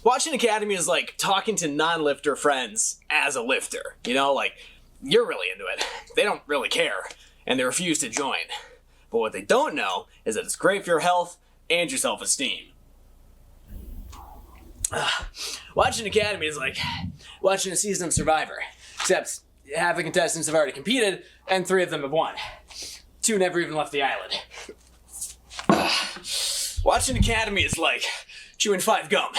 watching Academy is like talking to non-lifter friends as a lifter. You know, like, you're really into it. They don't really care, and they refuse to join. But what they don't know is that it's great for your health and your self-esteem. Watching Academy is like watching a season of Survivor, except half the contestants have already competed, and 3 of them have won. 2 never even left the island. Watching Academy is like chewing 5 gum,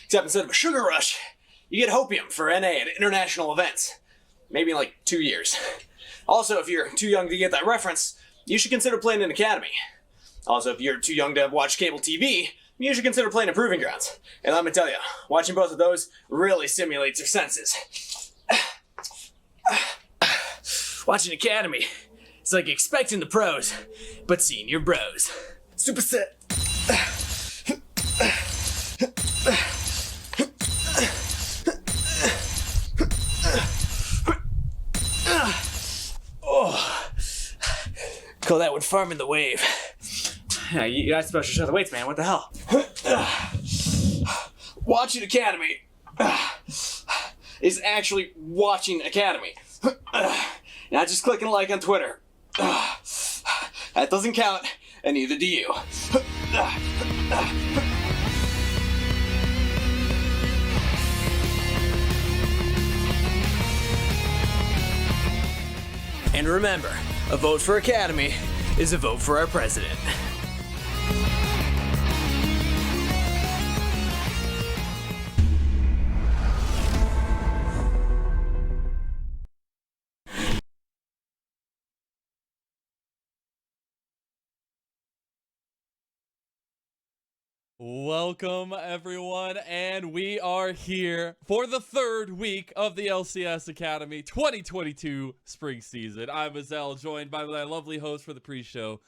except instead of a sugar rush, you get hopium for NA at international events. Maybe in like 2 years. Also, if you're too young to get that reference, you should consider playing in Academy. Also, if you're too young to watch cable TV, you should consider playing at Proving Grounds. And let me tell you, watching both of those really stimulates your senses. Watching Academy, it's like expecting the pros, but seeing your bros. Super set. Oh, call that one farming the wave. Yeah, you're not supposed to show the weights, man. What the hell? Watching Academy is actually watching Academy. Not just clicking like on Twitter. That doesn't count, and neither do you. And remember, a vote for Academy is a vote for our president. Welcome everyone, and we are here for the 3rd week of the LCS Academy 2022 spring season. I'm Azelle, joined by my lovely host for the pre-show,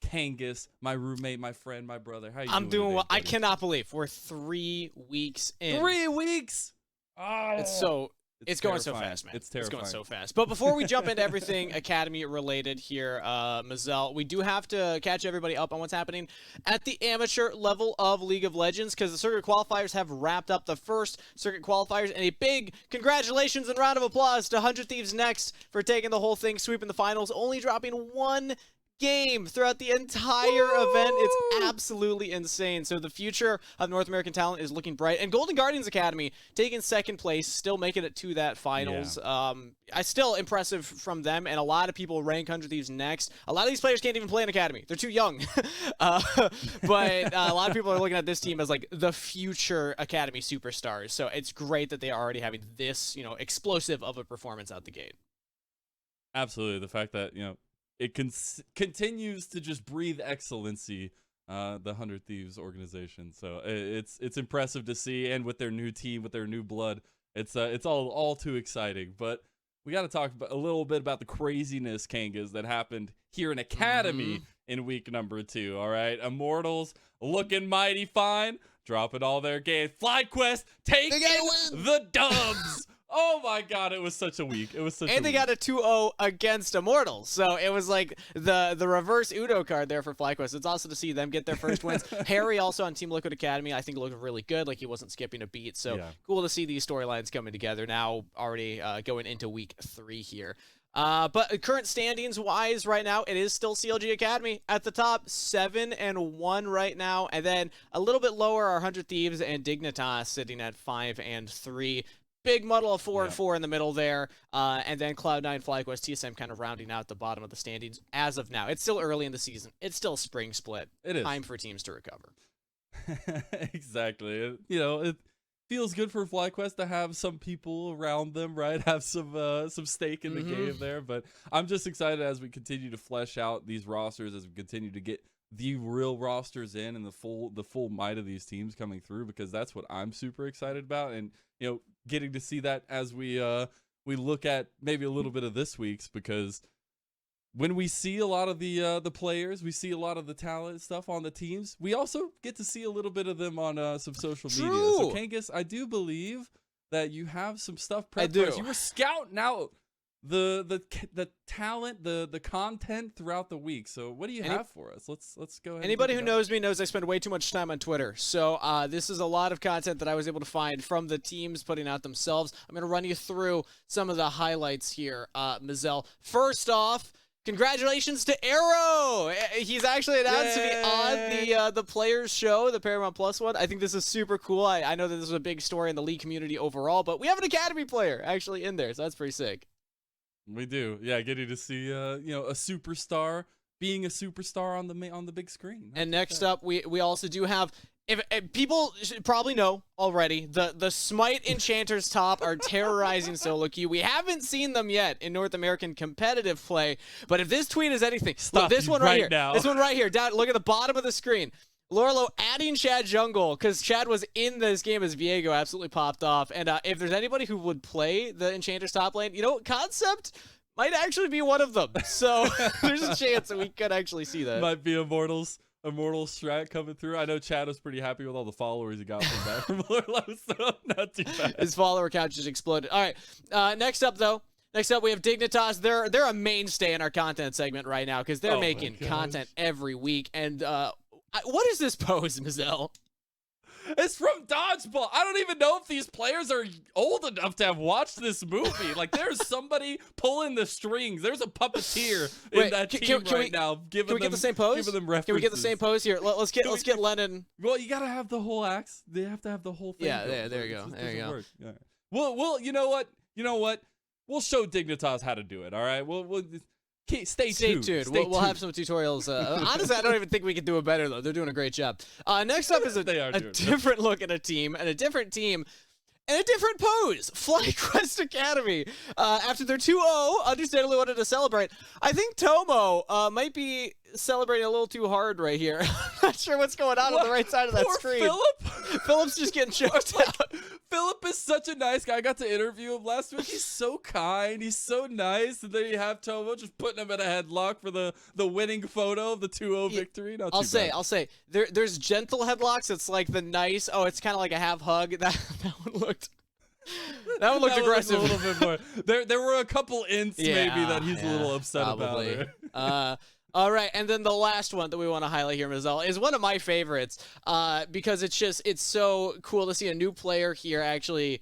Kangas, my roommate, my friend, my brother. How you doing? I'm doing today, well. buddy? I cannot believe we're 3 weeks in. 3 weeks. Oh, It's going so fast, man. It's terrifying. It's going so fast. But before we jump into everything Academy related here, Mazel, we do have to catch everybody up on what's happening at the amateur level of League of Legends, because the circuit qualifiers have wrapped up the first circuit qualifiers, and a big congratulations and round of applause to 100 Thieves Next for taking the whole thing, sweeping the finals, only dropping 1 game throughout the entire event. It's absolutely insane. So the future of North American talent is looking bright, and Golden Guardians Academy taking 2nd place, still making it to that finals. I still impressive from them, and a lot of people rank 100 Thieves Next. A lot of these players can't even play in Academy. They're too young. But a lot of people are looking at this team as like the future Academy superstars. So it's great that they are already having this, explosive of a performance out the gate. Absolutely. The fact that, it continues to just breathe excellency, the 100 Thieves organization. So it's impressive to see, and with their new team, with their new blood, it's all too exciting. But we got to talk a little bit about the craziness, Kangas, that happened here in Academy in week number 2. All right, Immortals looking mighty fine, dropping all their games. FlyQuest taking the dubs. Oh my god, it was such a week. And they got a 2-0 against Immortals. So it was like the reverse Udo card there for FlyQuest. It's awesome to see them get their first wins. Harry also on Team Liquid Academy, I think looked really good. Like he wasn't skipping a beat. So cool to see these storylines coming together now, already going into week 3 here. But current standings wise right now, it is still CLGA Academy at the top, 7-1 right now. And then a little bit lower are 100 Thieves and Dignitas sitting at 5-3. Big muddle of 4-4 in the middle there, and then Cloud9, FlyQuest, TSM kind of rounding out the bottom of the standings as of now. It's still early in the season. It's still spring split. It is time for teams to recover. Exactly. It feels good for FlyQuest to have some people around them, right? Have some stake in the game there. But I'm just excited as we continue to flesh out these rosters, as we continue to get the real rosters in and the full might of these teams coming through, because that's what I'm super excited about. And getting to see that as we look at maybe a little bit of this week's, because when we see a lot of the players, we see a lot of the talent stuff on the teams, we also get to see a little bit of them on some social media. So Kangas, I do believe that you have some stuff prepped. I do. You were scouting out the talent, the content throughout the week. So what do you have for us? Let's go ahead. Anybody who knows me knows I spend way too much time on Twitter. So this is a lot of content that I was able to find from the teams putting out themselves. I'm going to run you through some of the highlights here, Mazel. First off, congratulations to Arrow! He's actually announced to be on the Players Show, the Paramount Plus one. I think this is super cool. I know that this is a big story in the League community overall, but we have an Academy player actually in there, so that's pretty sick. We do, yeah. Getting to see, a superstar being a superstar on the big screen. And next up, we also do have. If people should probably know already, the Smite Enchanters top are terrorizing solo queue. We haven't seen them yet in North American competitive play, but if this tweet is anything, look, this one right here. Now. This one right here. Down, look at the bottom of the screen. Lorlo adding Chad Jungle, because Chad was in this game as Viego, absolutely popped off. And if there's anybody who would play the Enchanter's top lane, Concept might actually be one of them. So there's a chance that we could actually see that. Might be Immortal strat coming through. I know Chad was pretty happy with all the followers he got from that from Lorlo, so not too bad. His follower count just exploded. All right, next up we have Dignitas. They're a mainstay in our content segment right now because they're making content every week. And what is this pose, Mazel? It's from Dodgeball. I don't even know if these players are old enough to have watched this movie. Like, there's somebody pulling the strings. There's a puppeteer in that team right now. Can we get the same pose? Giving them references. Can we get the same pose here? Let's get Lennon. Well, you gotta have the whole axe. They have to have the whole thing. Yeah, there you go. There you go. Yeah. Well, you know what? We'll show Dignitas how to do it. All right. We'll stay tuned. We'll have some tutorials. Honestly, I don't even think we can do it better, though. They're doing a great job. Next up is a different look at a team, and a different team, and a different pose. FlyQuest Academy. After their 2-0, understandably wanted to celebrate. I think Tomo might be celebrating a little too hard right here. I'm not sure what's going on the right side of that screen. Philip's just getting choked out. Philip is such a nice guy. I got to interview him last week. He's so kind. He's so nice. And then you have Tomo just putting him in a headlock for the winning photo of the 2-0 victory. I'll say there's gentle headlocks. It's like the nice. Oh, it's kind of like a half hug. That one looked. That one looked aggressive. A little bit more. There were a couple ints maybe that he's a little upset about. All right, and then the last one that we want to highlight here, Mazel, is one of my favorites because it's so cool to see a new player here actually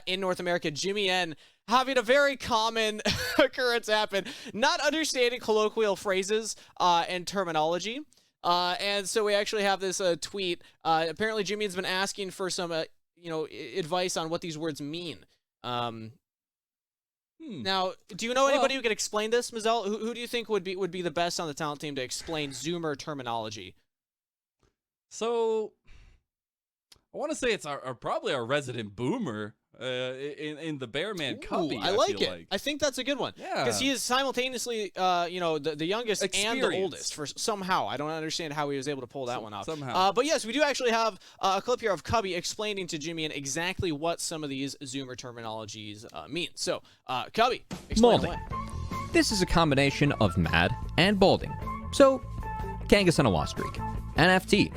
in North America, Jimmy N, having a very common occurrence happen, not understanding colloquial phrases and terminology. And so we actually have this tweet. Apparently, Jimmy's been asking for some advice on what these words mean. Now, do you know anybody who can explain this, Mazel? Who do you think would be the best on the talent team to explain Zoomer terminology? So, I want to say it's probably our resident boomer in the Bearman Cubby. I like it. I think that's a good one. Yeah, because he is simultaneously, the youngest and the oldest. For somehow, I don't understand how he was able to pull that one off. Somehow, but yes, we do actually have a clip here of Cubby explaining to Jimmy and exactly what some of these Zoomer terminologies mean. So, Cubby, explain away. This is a combination of mad and balding. So, Kangas on a loss streak. NFT.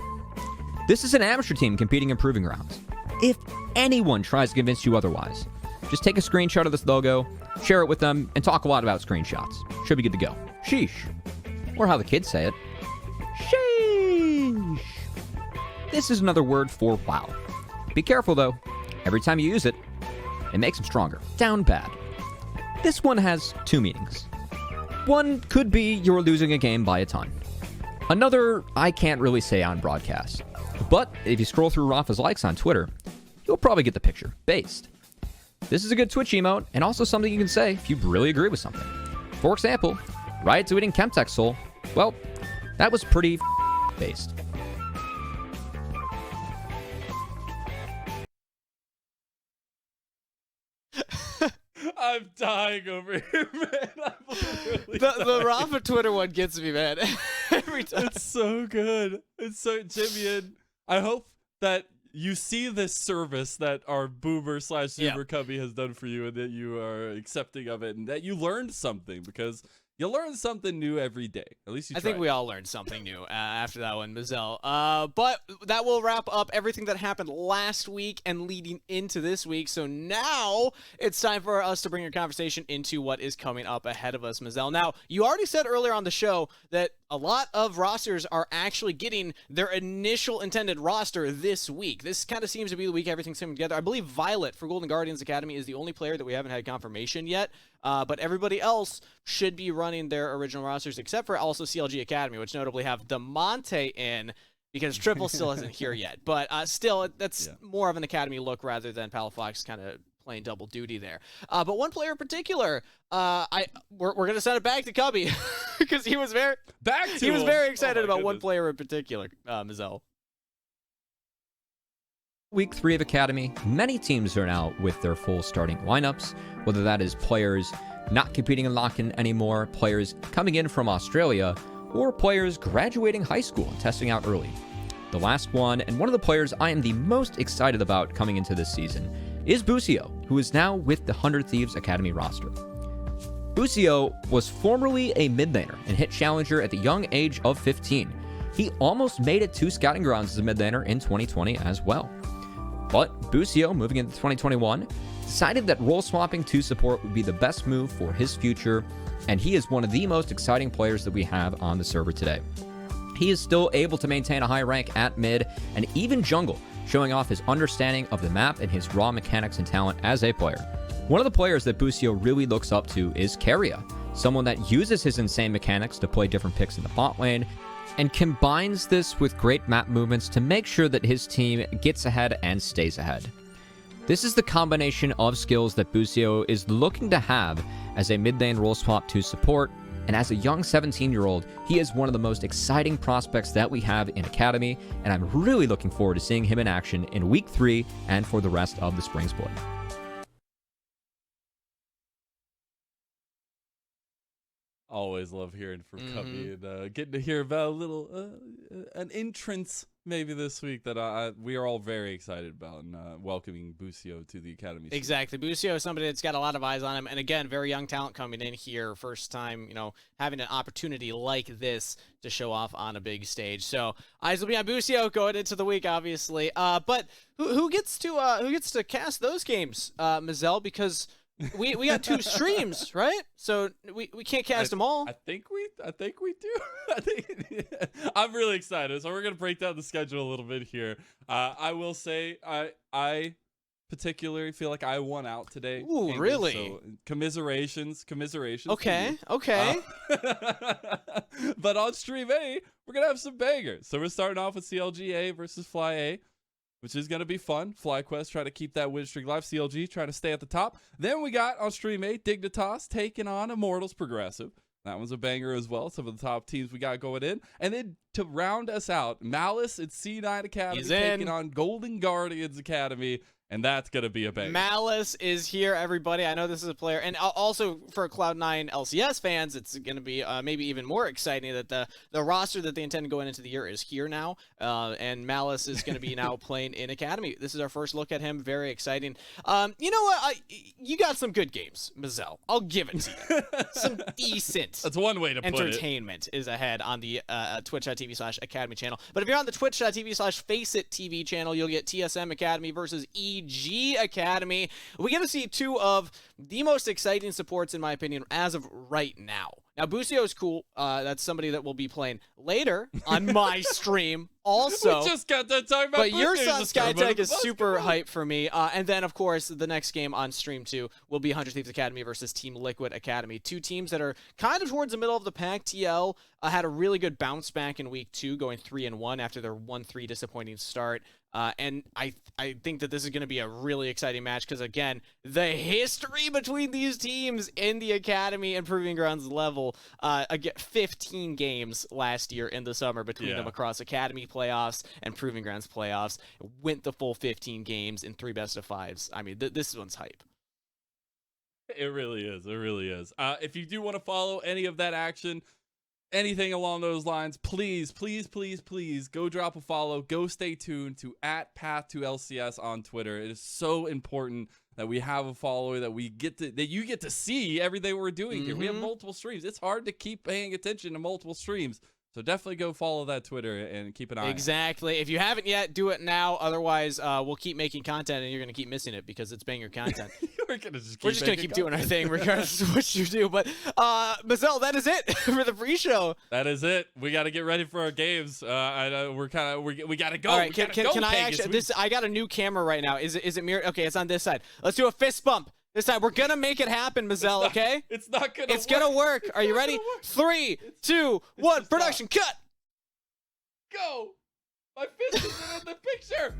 This is an amateur team competing in proving grounds. If anyone tries to convince you otherwise, just take a screenshot of this logo, share it with them, and talk a lot about screenshots. Should be good to go. Sheesh. Or how the kids say it. Sheesh. This is another word for wow. Be careful though. Every time you use it, it makes them stronger. Down bad. This one has two meanings. One could be you're losing a game by a ton. Another, I can't really say on broadcast. But if you scroll through Rafa's likes on Twitter, you'll probably get the picture. Based. This is a good Twitch emote, and also something you can say if you really agree with something. For example, Riot tweeting Chemtech Soul. Well, that was pretty based. I'm dying over here, man. The Rafa Twitter one gets me, man. Every time. It's so good. It's so Jimmy, and I hope that you see this service that our boomer/Zoomer Cubby has done for you, and that you are accepting of it, and that you learned something, because You learn something new every day. At least you I try. think we all learned something new after that one, Mazel. But that will wrap up everything that happened last week and leading into this week. So now it's time for us to bring your conversation into what is coming up ahead of us, Mazel. Now, you already said earlier on the show that a lot of rosters are actually getting their initial intended roster this week. This kind of seems to be the week everything's coming together. I believe Violet for Golden Guardians Academy is the only player that we haven't had confirmation yet. But everybody else should be running their original rosters, except for also CLG Academy, which notably have DeMonte in, because Triple still isn't here yet. But still, that's more of an Academy look rather than Palafox kind of playing double duty there. But one player in particular, we're gonna send it back to Cubby because he was very excited about one player in particular, Mazel. Week 3 of Academy, many teams are now with their full starting lineups, whether that is players not competing in lock-in anymore, players coming in from Australia, or players graduating high school and testing out early. The last one, and one of the players I am the most excited about coming into this season, is Busio, who is now with the 100 Thieves Academy roster. Busio was formerly a mid laner and hit Challenger at the young age of 15. He almost made it to Scouting Grounds as a mid laner in 2020 as well. But Busio, moving into 2021, decided that role swapping to support would be the best move for his future, and he is one of the most exciting players that we have on the server today. He is still able to maintain a high rank at mid and even jungle, showing off his understanding of the map and his raw mechanics and talent as a player. One of the players that Busio really looks up to is Keria, someone that uses his insane mechanics to play different picks in the bot lane, and combines this with great map movements to make sure that his team gets ahead and stays ahead. This is the combination of skills that Busio is looking to have as a mid lane role swap to support, and as a young 17-year-old, he is one of the most exciting prospects that we have in Academy, and I'm really looking forward to seeing him in action in Week 3 and for the rest of the Spring Split. Always love hearing from Cubby and getting to hear about a little an entrance maybe this week that we are all very excited about, and welcoming Busio to the Academy. Exactly. Busio is somebody that's got a lot of eyes on him. And again, very young talent coming in here. First time, having an opportunity like this to show off on a big stage. So eyes will be on Busio going into the week, obviously. But who gets to cast those games, Mazel? Because we got 2 streams, right? So we can't cast them all. I think we do. I'm really excited. So we're gonna break down the schedule a little bit here. I will say I particularly feel like I won out today. Ooh, Angus, really? So commiserations. Okay. But on stream A, we're gonna have some bangers. So we're starting off with CLGA versus FLYA, which is going to be fun. FlyQuest try to keep that win streak live. CLG trying to stay at the top. Then we got on stream 8, Dignitas taking on Immortals Progressive. That one's a banger as well. Some of the top teams we got going in. And then to round us out, Malice at C9 Academy taking on Golden Guardians Academy. And that's going to be a banger. Malice is here, everybody. I know this is a player. And also for Cloud9 LCS fans, it's going to be maybe even more exciting that the roster that they intend to go into the year is here now. And Malice is going to be now playing in Academy. This is our first look at him. Very exciting. You know what? You got some good games, Mazel. I'll give it to you. Some decent That's one way to put it. Entertainment is ahead on the twitch.tv/Academy channel. But if you're on the twitch.tv/FaceIt TV channel, you'll get TSM Academy versus EG Academy. We get to see 2 of the most exciting supports, in my opinion, as of right now. Now, Busio is cool. That's somebody that will be playing later on my stream also. We just got that talking about But your Busio son just talking about Skytech is Busio. super hype for me. And then, of course, the next game on stream 2 will be 100 Thieves Academy versus Team Liquid Academy. 2 teams that are kind of towards the middle of the pack. TL had a really good bounce back in week 2, going 3-1 after their 1-3 disappointing start. And I think that this is going to be a really exciting match because, again, the history between these teams in the Academy and Proving Grounds level, again, 15 games last year in the summer between them across Academy playoffs and Proving Grounds playoffs. Went the full 15 games in 3 best-of-5s. I mean, this one's hype. It really is. It really is. If you do want to follow any of that action, anything along those lines, please go drop a follow. Go stay tuned to @Path to LCS on Twitter. It is so important that we have a following, that you get to see everything we're doing here. We have multiple streams. It's hard to keep paying attention to multiple streams. So definitely go follow that Twitter and keep an eye on it. Exactly. If you haven't yet, do it now. Otherwise, we'll keep making content, and you're going to keep missing it because it's banger content. We're just going to keep doing our thing regardless of what you do. But, Mazel, that is it for the pre-show. That is it. We got to get ready for our games. I know we got to go. All right, can I Vegas. actually? I got a new camera right now. Is it mirrored? Okay, it's on this side. Let's do a fist bump. This time, we're going to make it happen, Mazel, okay? It's not going to work. It's going to work. Are you ready? 3, 2, 1, production, cut! Go! My fist isn't in the picture!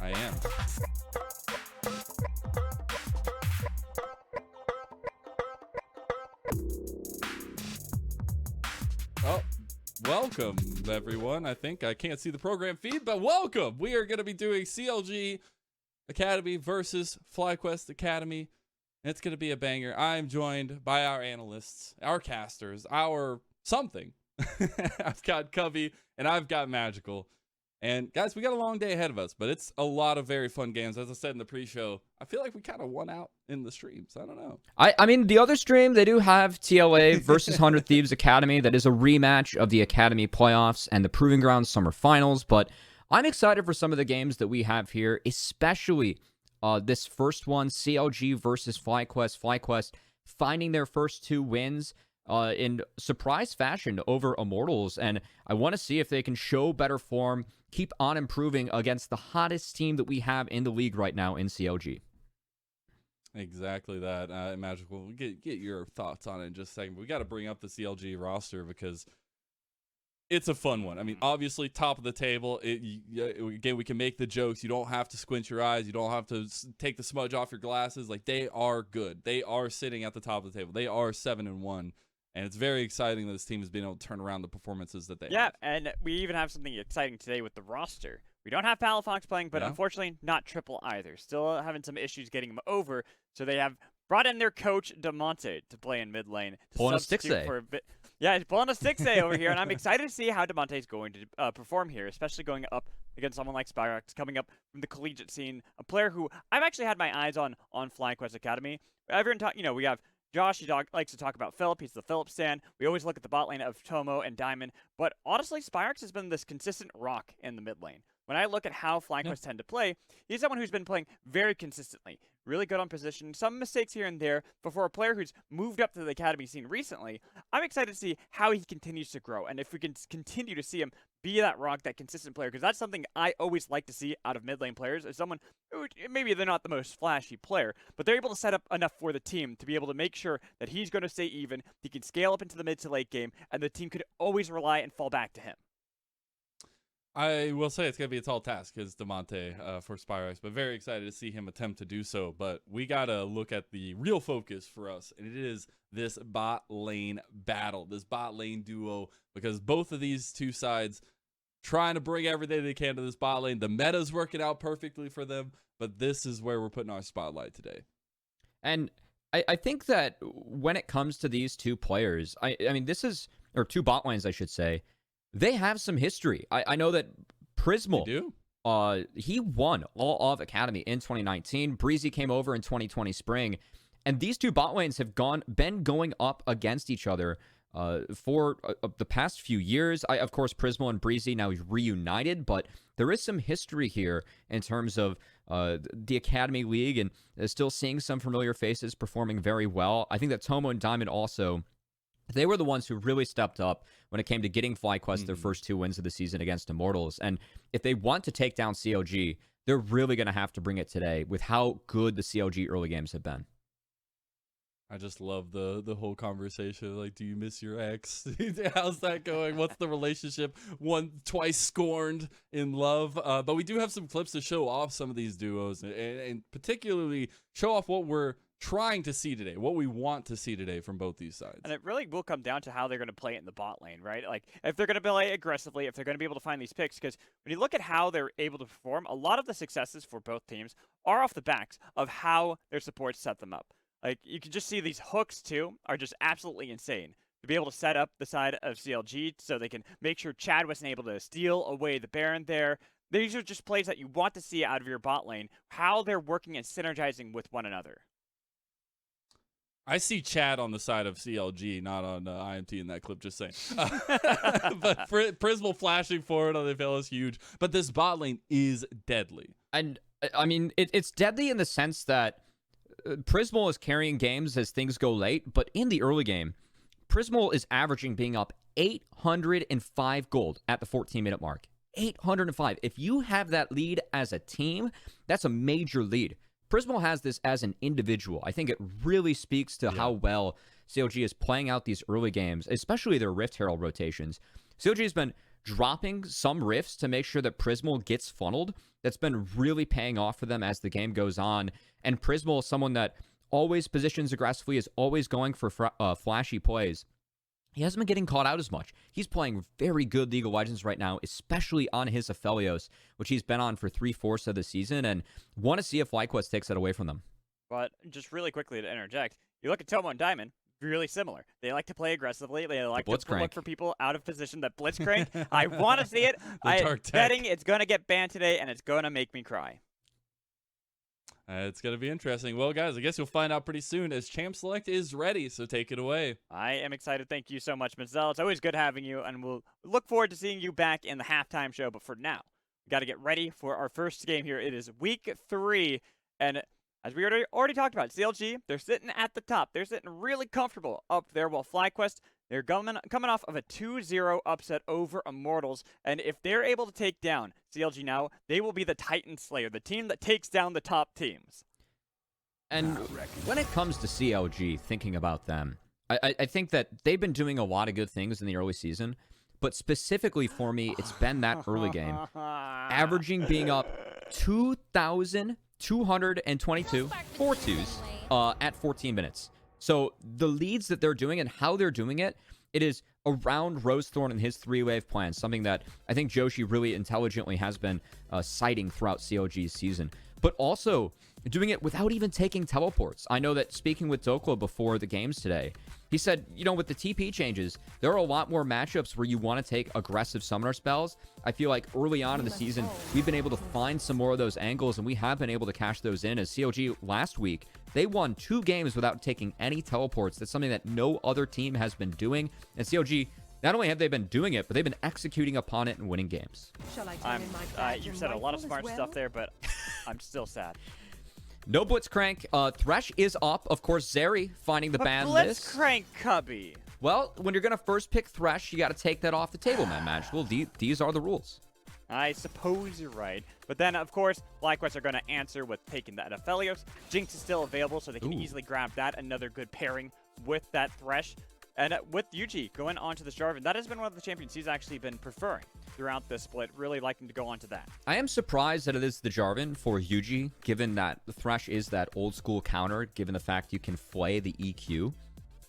I am. Oh, welcome, everyone. I think I can't see the program feed, but welcome. We are going to be doing CLG Academy versus FlyQuest Academy. It's going to be a banger. I'm joined by our analysts, our casters, our something. I've got Cubby and I've got Magical. And guys, we got a long day ahead of us, but it's a lot of very fun games. As I said in the pre-show, I feel like we kind of won out in the streams. I don't know. I mean, the other stream, they do have TLA versus 100 Thieves Academy. That is a rematch of the Academy playoffs and the Proving Grounds Summer Finals. But I'm excited for some of the games that we have here, especially this first one, CLG versus FlyQuest. FlyQuest finding their first 2 wins in surprise fashion over Immortals. And I want to see if they can show better form, keep on improving against the hottest team that we have in the league right now in CLG. Exactly that. Magical, we'll get your thoughts on it in just a second. But we got to bring up the CLG roster because it's a fun one. I mean, obviously, top of the table. Again, we can make the jokes. You don't have to squint your eyes. You don't have to take the smudge off your glasses. Like, they are good. They are sitting at the top of the table. They are 7-1. And it's very exciting that this team has been able to turn around the performances that they have. Yeah, and we even have something exciting today with the roster. We don't have Palafox playing, but unfortunately not Triple either. Still having some issues getting him over, so they have brought in their coach, DeMonte, to play in mid lane. Pulling a 6A. For a bit. Yeah, he's pulling a 6A over here, and I'm excited to see how DeMonte is going to perform here, especially going up against someone like Spyrox, coming up from the collegiate scene, a player who I've actually had my eyes on FlyQuest Academy. Everyone we have Josh, he likes to talk about Philip. He's the Philip stan. We always look at the bot lane of Tomo and Diamond. But honestly, Spyrox has been this consistent rock in the mid lane. When I look at how FlyQuest tend to play, he's someone who's been playing very consistently, really good on position, some mistakes here and there, but for a player who's moved up to the academy scene recently, I'm excited to see how he continues to grow, and if we can continue to see him be that rock, that consistent player, because that's something I always like to see out of mid lane players, is someone who, maybe they're not the most flashy player, but they're able to set up enough for the team to be able to make sure that he's going to stay even, he can scale up into the mid to late game, and the team could always rely and fall back to him. I will say it's going to be a tall task as Damonte for Spyrex, but very excited to see him attempt to do so. But we got to look at the real focus for us, and it is this bot lane battle, this bot lane duo, because both of these two sides trying to bring everything they can to this bot lane. The meta's working out perfectly for them, but this is where we're putting our spotlight today. And I think that when it comes to these two players, I mean, this is, or two bot lanes, I should say, they have some history. I know that Prismal, he won all of Academy in 2019. Breezy came over in 2020 spring. And these two bot lanes have been going up against each other for the past few years. Of course, Prismal and Breezy now reunited, but there is some history here in terms of the Academy League, and still seeing some familiar faces performing very well. I think that Tomo and Diamond also, they were the ones who really stepped up when it came to getting FlyQuest their first 2 wins of the season against Immortals. And if they want to take down CLG, they're really going to have to bring it today with how good the CLG early games have been. I just love the whole conversation. Like, do you miss your ex? How's that going? What's the relationship? Twice scorned in love. But we do have some clips to show off some of these duos, and particularly show off what we're trying to see today, what we want to see today from both these sides. And it really will come down to how they're going to play it in the bot lane, right? Like, if they're going to play aggressively, if they're going to be able to find these picks, because when you look at how they're able to perform, a lot of the successes for both teams are off the backs of how their supports set them up. Like, you can just see these hooks, too, are just absolutely insane. To be able to set up the side of CLG so they can make sure Chad wasn't able to steal away the Baron there. These are just plays that you want to see out of your bot lane, how they're working and synergizing with one another. I see Chad on the side of CLG, not on IMT in that clip, just saying. But Prismal flashing forward on the FL is huge, but this bot lane is deadly. And, I mean, it's deadly in the sense that Prismal is carrying games as things go late, but in the early game, Prismal is averaging being up 805 gold at the 14-minute mark. 805. If you have that lead as a team, that's a major lead. Prismal has this as an individual. I think it really speaks to how well CLG is playing out these early games, especially their Rift Herald rotations. CLG has been dropping some rifts to make sure that Prismal gets funneled. That's been really paying off for them as the game goes on. And Prismal is someone that always positions aggressively, is always going for flashy plays. He hasn't been getting caught out as much. He's playing very good League of Legends right now, especially on his Aphelios, which he's been on for 3/4 of the season, and want to see if FlyQuest takes that away from them. But just really quickly to interject, you look at Tomo and Diamond, really similar. They like to play aggressively. They like to look for people out of position. That blitzcrank, I want to see it. I'm betting it's going to get banned today, and it's going to make me cry. It's going to be interesting. Well, guys, I guess you'll find out pretty soon as Champ Select is ready, so take it away. I am excited. Thank you so much, Mazel. It's always good having you, and we'll look forward to seeing you back in the halftime show. But for now, we got to get ready for our first game here. It is week 3, and as we already talked about, CLG, they're sitting at the top. They're sitting really comfortable up there, while FlyQuest, they're coming off of a 2-0 upset over Immortals, and if they're able to take down CLG now, they will be the Titan Slayer, the team that takes down the top teams. And when it comes to CLG, thinking about them, I think that they've been doing a lot of good things in the early season, but specifically for me, it's been that early game. Averaging being up 2,222 4-2s at 14 minutes. So the leads that they're doing and how they're doing it, it is around Rosethorn and his 3-wave plan, something that I think Joshi really intelligently has been citing throughout CLG's season. But also doing it without even taking teleports. I know that speaking with Doklo before the games today, he said, you know, with the TP changes, there are a lot more matchups where you want to take aggressive summoner spells. I feel like early on in the season, we've been able to find some more of those angles, and we have been able to cash those in. As CLG last week, they won 2 games without taking any teleports. That's something that no other team has been doing. And CLG, not only have they been doing it, but they've been executing upon it and winning games. You've said a lot of smart stuff there, but I'm still sad. No Blitzcrank. Thresh is up. Of course, Zeri finding the ban list. Blitzcrank Cubby. Well, when you're going to first pick Thresh, you got to take that off the table, man. Magical. These are the rules. I suppose you're right. But then, of course, FlyQuest are going to answer with taking that Aphelios. Jinx is still available, so they can easily grab that. Another good pairing with that Thresh. And with Yuji going on to the Jarvan, that has been one of the champions he's actually been preferring throughout this split, really liking to go on to that. I am surprised that it is the Jarvan for Yuji, given that the Thresh is that old school counter, given the fact you can FLYA the EQ.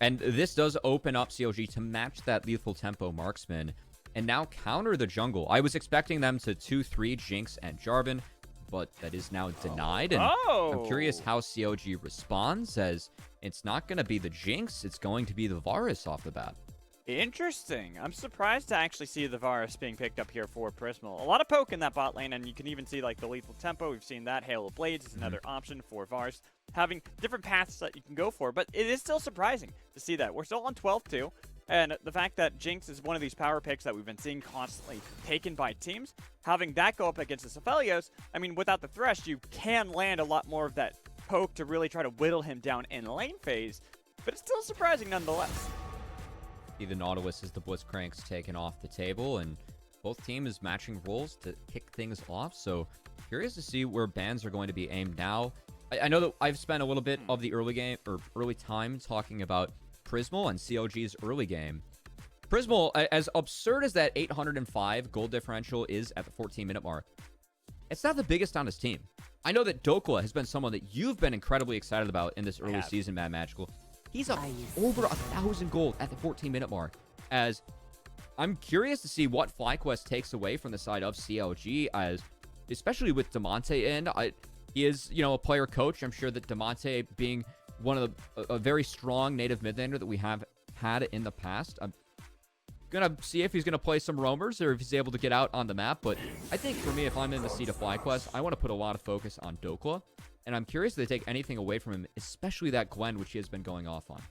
And this does open up CLG to match that lethal tempo marksman and now counter the jungle. I was expecting them to 2-3 Jinx and Jarvan, but that is now denied. And I'm curious how CLG responds, as it's not going to be the Jinx, it's going to be the Varus off the bat. Interesting. I'm surprised to actually see the Varus being picked up here for Prismal. A lot of poke in that bot lane, and you can even see like the lethal tempo. We've seen that. Hail of Blades is another option for Varus, having different paths that you can go for, but it is still surprising to see that. We're still on 12-2, and the fact that Jinx is one of these power picks that we've been seeing constantly taken by teams, having that go up against the Aphelios, I mean, without the Thresh, you can land a lot more of that poke to really try to whittle him down in lane phase, but it's still surprising nonetheless. The Nautilus is the Blitzcrank's taken off the table, and both teams matching roles to kick things off. So curious to see where bans are going to be aimed now. I know that I've spent a little bit of the early game or early time talking about Prismal and CLG's early game. Prismal, as absurd as that 805 gold differential is at the 14-minute mark, it's not the biggest on his team. I know that Dokla has been someone that you've been incredibly excited about in this early season, Mad Magical. He's up over 1,000 gold at the 14-minute mark, as I'm curious to see what FlyQuest takes away from the side of CLG, as especially with Damonte in. He is, a player coach. I'm sure that Damonte, being one of a very strong native mid laner that we have had in the past, I'm gonna see if he's gonna play some roamers or if he's able to get out on the map. But I think for me, if I'm in the seat of FlyQuest, I want to put a lot of focus on Dokla. And I'm curious if they take anything away from him, especially that Gwen, which he has been going off on.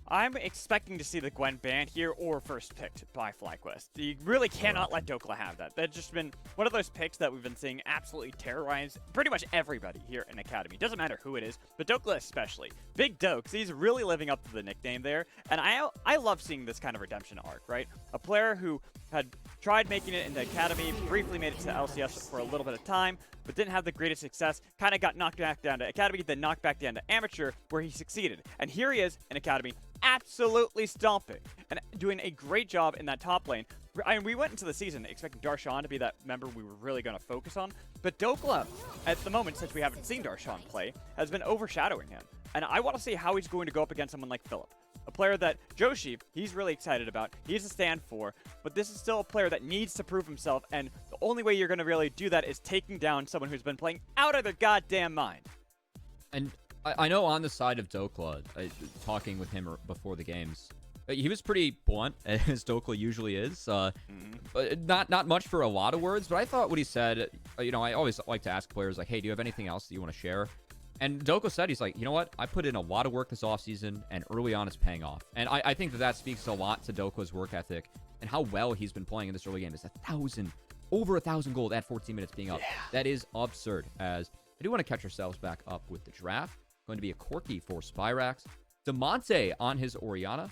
I'm expecting to see the Gwen banned here or first picked by FlyQuest. You really cannot let Dokla have that. That's just been one of those picks that we've been seeing absolutely terrorize pretty much everybody here in Academy. Doesn't matter who it is, but Dokla especially. Big Dokes, he's really living up to the nickname there. And I love seeing this kind of redemption arc, right? A player who had tried making it into Academy, briefly made it to LCS for a little bit of time, but didn't have the greatest success, kind of got knocked back down to Academy, then knocked back down to Amateur, where he succeeded. And here he is in Academy, absolutely stomping and doing a great job in that top lane. I mean, we went into the season expecting Darshan to be that member we were really going to focus on, but Dokla, at the moment, since we haven't seen Darshan play, has been overshadowing him. And I want to see how he's going to go up against someone like Philip. A player that Joshi, he's really excited about. He's a stand for, but this is still a player that needs to prove himself, and the only way you're going to really do that is taking down someone who's been playing out of their goddamn mind. And I know on the side of Dokla, talking with him before the games, he was pretty blunt, as Dokla usually is. Not much for a lot of words, but I thought what he said, I always like to ask players, like, hey, do you have anything else that you want to share? And Dokla said, he's like, you know what? I put in a lot of work this offseason, and early on it's paying off. And I think that speaks a lot to Dokla's work ethic and how well he's been playing in this early game. It's over 1,000 gold at 14 minutes being up. Yeah. That is absurd, as I do want to catch ourselves back up with the draft. Going to be a Corki for Spyrax. Damonte on his Orianna.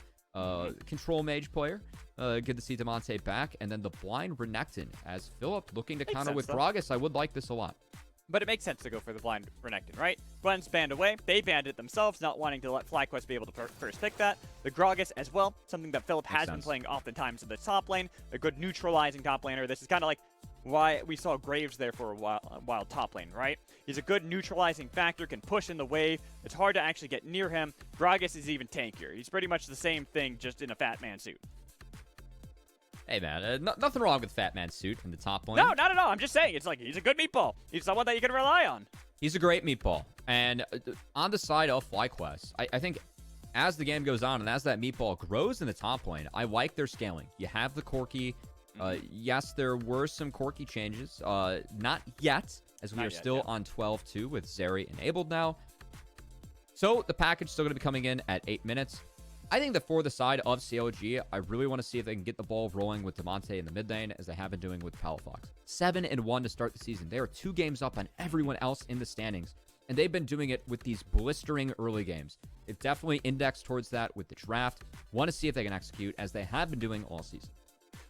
Control mage player. Good to see Damonte back. And then the blind Renekton as Philip looking to counter with Gragas. I would like this a lot. But it makes sense to go for the blind Renekton, right? Gwen's banned away. They banned it themselves, not wanting to let FlyQuest be able to first pick that. The Gragas as well, something that Philip has been playing oftentimes in the top lane. A good neutralizing top laner. This is kind of like why we saw Graves there for a while top lane, right? He's a good neutralizing factor, can push in the wave. It's hard to actually get near him. Gragas is even tankier. He's pretty much the same thing, just in a fat man suit. Hey, man, nothing wrong with Fat Man Suit in the top lane. No, not at all. I'm just saying, it's like, he's a good meatball. He's someone that you can rely on. He's a great meatball. And on the side of FlyQuest, I think as the game goes on and as that meatball grows in the top lane, I like their scaling. You have the Corki. Yes, there were some Corki changes. Not yet, as we are still on 12-2 with Zeri enabled now. So the package is still going to be coming in at 8 minutes. I think that for the side of CLG, I really want to see if they can get the ball rolling with Damonte in the mid lane, as they have been doing with Palafox. 7-1 to start the season. They are 2 games up on everyone else in the standings. And they've been doing it with these blistering early games. They've definitely indexed towards that with the draft. Want to see if they can execute as they have been doing all season.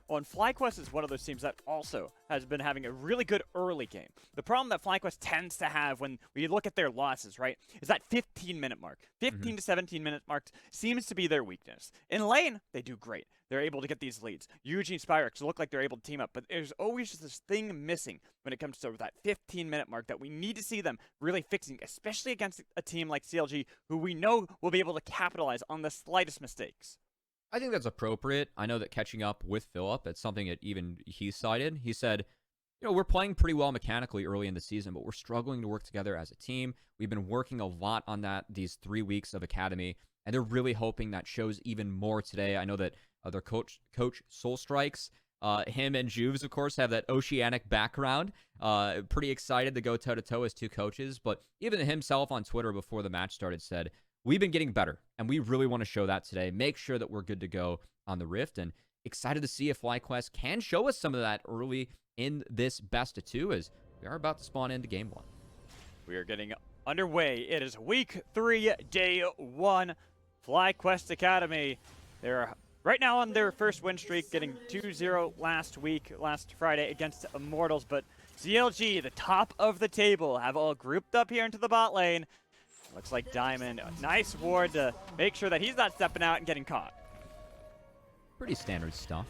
Well, and FlyQuest is one of those teams that also has been having a really good early game. The problem that FlyQuest tends to have when we look at their losses, right, is that 15-minute mark. 15 to 17-minute mark seems to be their weakness. In lane, they do great. They're able to get these leads. Eugene Spyrex look like they're able to team up, but there's always just this thing missing when it comes to that 15-minute mark that we need to see them really fixing, especially against a team like CLG, who we know will be able to capitalize on the slightest mistakes. I think that's appropriate. I know that catching up with Philip, it's something that even he cited. He said, we're playing pretty well mechanically early in the season, but we're struggling to work together as a team. We've been working a lot on that these 3 weeks of Academy, and they're really hoping that shows even more today. I know that their coach Soul Strikes, him and Juves, of course, have that oceanic background. Pretty excited to go toe-to-toe as two coaches, but even himself on Twitter before the match started said, we've been getting better, and we really want to show that today. Make sure that we're good to go on the Rift, and excited to see if FlyQuest can show us some of that early in this best of 2 as we are about to spawn into Game 1. We are getting underway. It is Week 3, Day 1, FlyQuest Academy. They're right now on their first win streak, getting 2-0 last Friday against Immortals, but CLG, the top of the table, have all grouped up here into the bot lane. Looks like Diamond, a nice ward to make sure that he's not stepping out and getting caught. Pretty standard stuff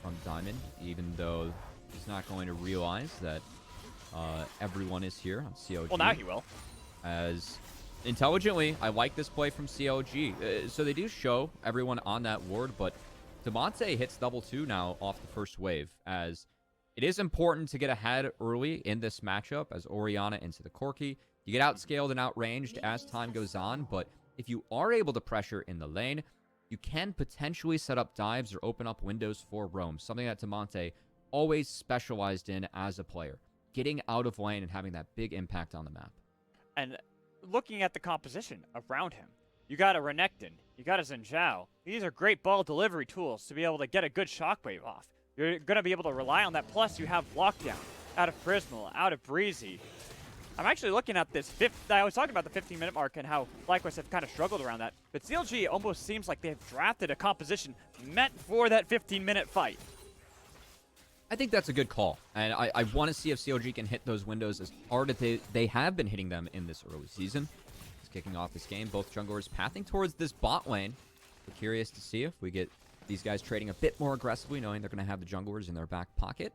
from Diamond, even though he's not going to realize that everyone is here on CLG. Well, now he will. As intelligently, I like this play from CLG. So they do show everyone on that ward, but Damonte hits double 2 now off the first wave, as it is important to get ahead early in this matchup as Orianna into the Corki. You get outscaled and outranged as time goes on, but if you are able to pressure in the lane, you can potentially set up dives or open up windows for roam, something that Damonte always specialized in as a player, getting out of lane and having that big impact on the map. And looking at the composition around him, you got a Renekton, you got a Zinzhao. These are great ball delivery tools to be able to get a good shockwave off. You're going to be able to rely on that, plus you have lockdown out of Prismal, out of Breezy. I'm actually looking at this I was talking about the 15-minute mark and how FlyQuest have kind of struggled around that, but CLG almost seems like they've drafted a composition meant for that 15-minute fight. I think that's a good call, and I want to see if CLG can hit those windows as hard as they have been hitting them in this early season. Just kicking off this game, both junglers pathing towards this bot lane. We're curious to see if we get these guys trading a bit more aggressively, knowing they're going to have the junglers in their back pocket.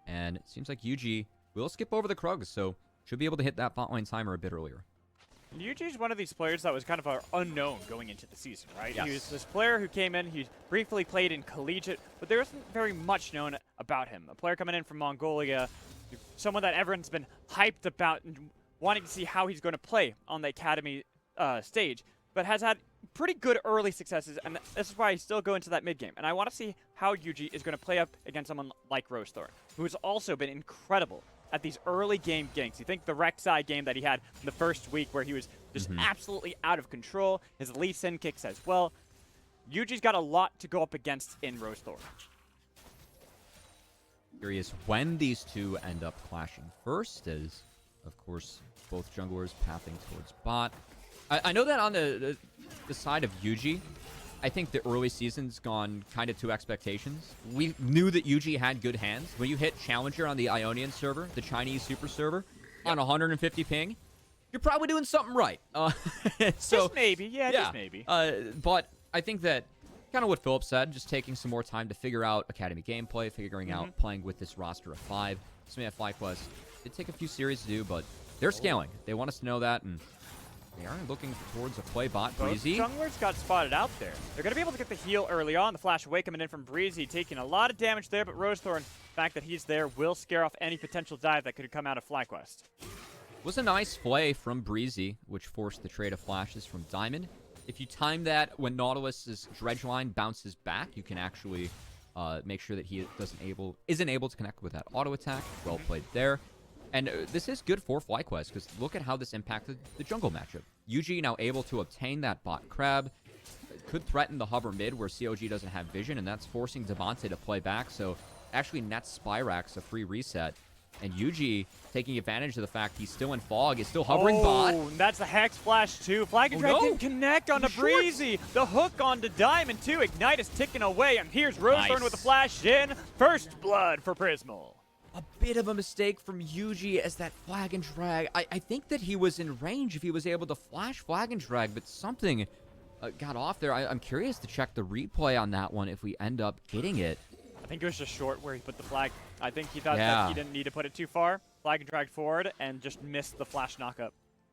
And it seems like UG will skip over the Krugs, so should be able to hit that bot lane timer a bit earlier. Yuji is one of these players that was kind of an unknown going into the season, right? Yes. He was this player who came in, he briefly played in collegiate, but there isn't very much known about him. A player coming in from Mongolia, someone that everyone's been hyped about and wanting to see how he's going to play on the academy stage, but has had pretty good early successes, and this is why I still go into that mid game. And I want to see how Yuji is going to play up against someone like Rosethorn, who has also been incredible at these early game ganks. You think the Rek'Sai game that he had in the first week where he was just absolutely out of control, his Lee Sin kicks as well. Yuji's got a lot to go up against in Rosethorn. Curious when these two end up clashing first, as, of course, both junglers pathing towards bot. I know that on the side of Yuji, I think the early season's gone kind of to expectations. We knew that Yuji had good hands. When you hit Challenger on the Ionian server, the Chinese super server, on 150 ping, you're probably doing something right. So Just maybe, just maybe. But I think that kind of what Philip said, just taking some more time to figure out Academy gameplay, figuring out playing with this roster of 5. Something at FlyQuest did take a few series to do, but they're scaling. They want us to know that, and they are looking towards a play bot. Breezy. Both junglers got spotted out there. They're going to be able to get the heal early on. The flash away coming in from Breezy, taking a lot of damage there, but Rosethorn, the fact that he's there, will scare off any potential dive that could come out of FlyQuest. Was a nice play from Breezy, which forced the trade of flashes from Diamond. If you time that when Nautilus's dredge line bounces back, you can actually make sure that he isn't able to connect with that auto attack. Well played there. And this is good for FlyQuest, because look at how this impacted the jungle matchup. UG now able to obtain that bot crab. Could threaten the hover mid where CLG doesn't have vision, and that's forcing Damonte to play back. So actually nets Spyrax a free reset. And Yuji taking advantage of the fact he's still in fog, is still hovering bot. Oh, that's the Hex Flash too. Flag and Drag didn't connect onto Breezy. The hook onto Diamond too. Ignite is ticking away, and here's Rosethorn with the flash in. First blood for Prismal. A bit of a mistake from Yuji as that flag and drag. I think that he was in range if he was able to flash flag and drag, but something got off there. I'm curious to check the replay on that one if we end up getting it. I think it was just short where he put the flag. I think he thought that he didn't need to put it too far. Flag and drag forward and just missed the flash knockup.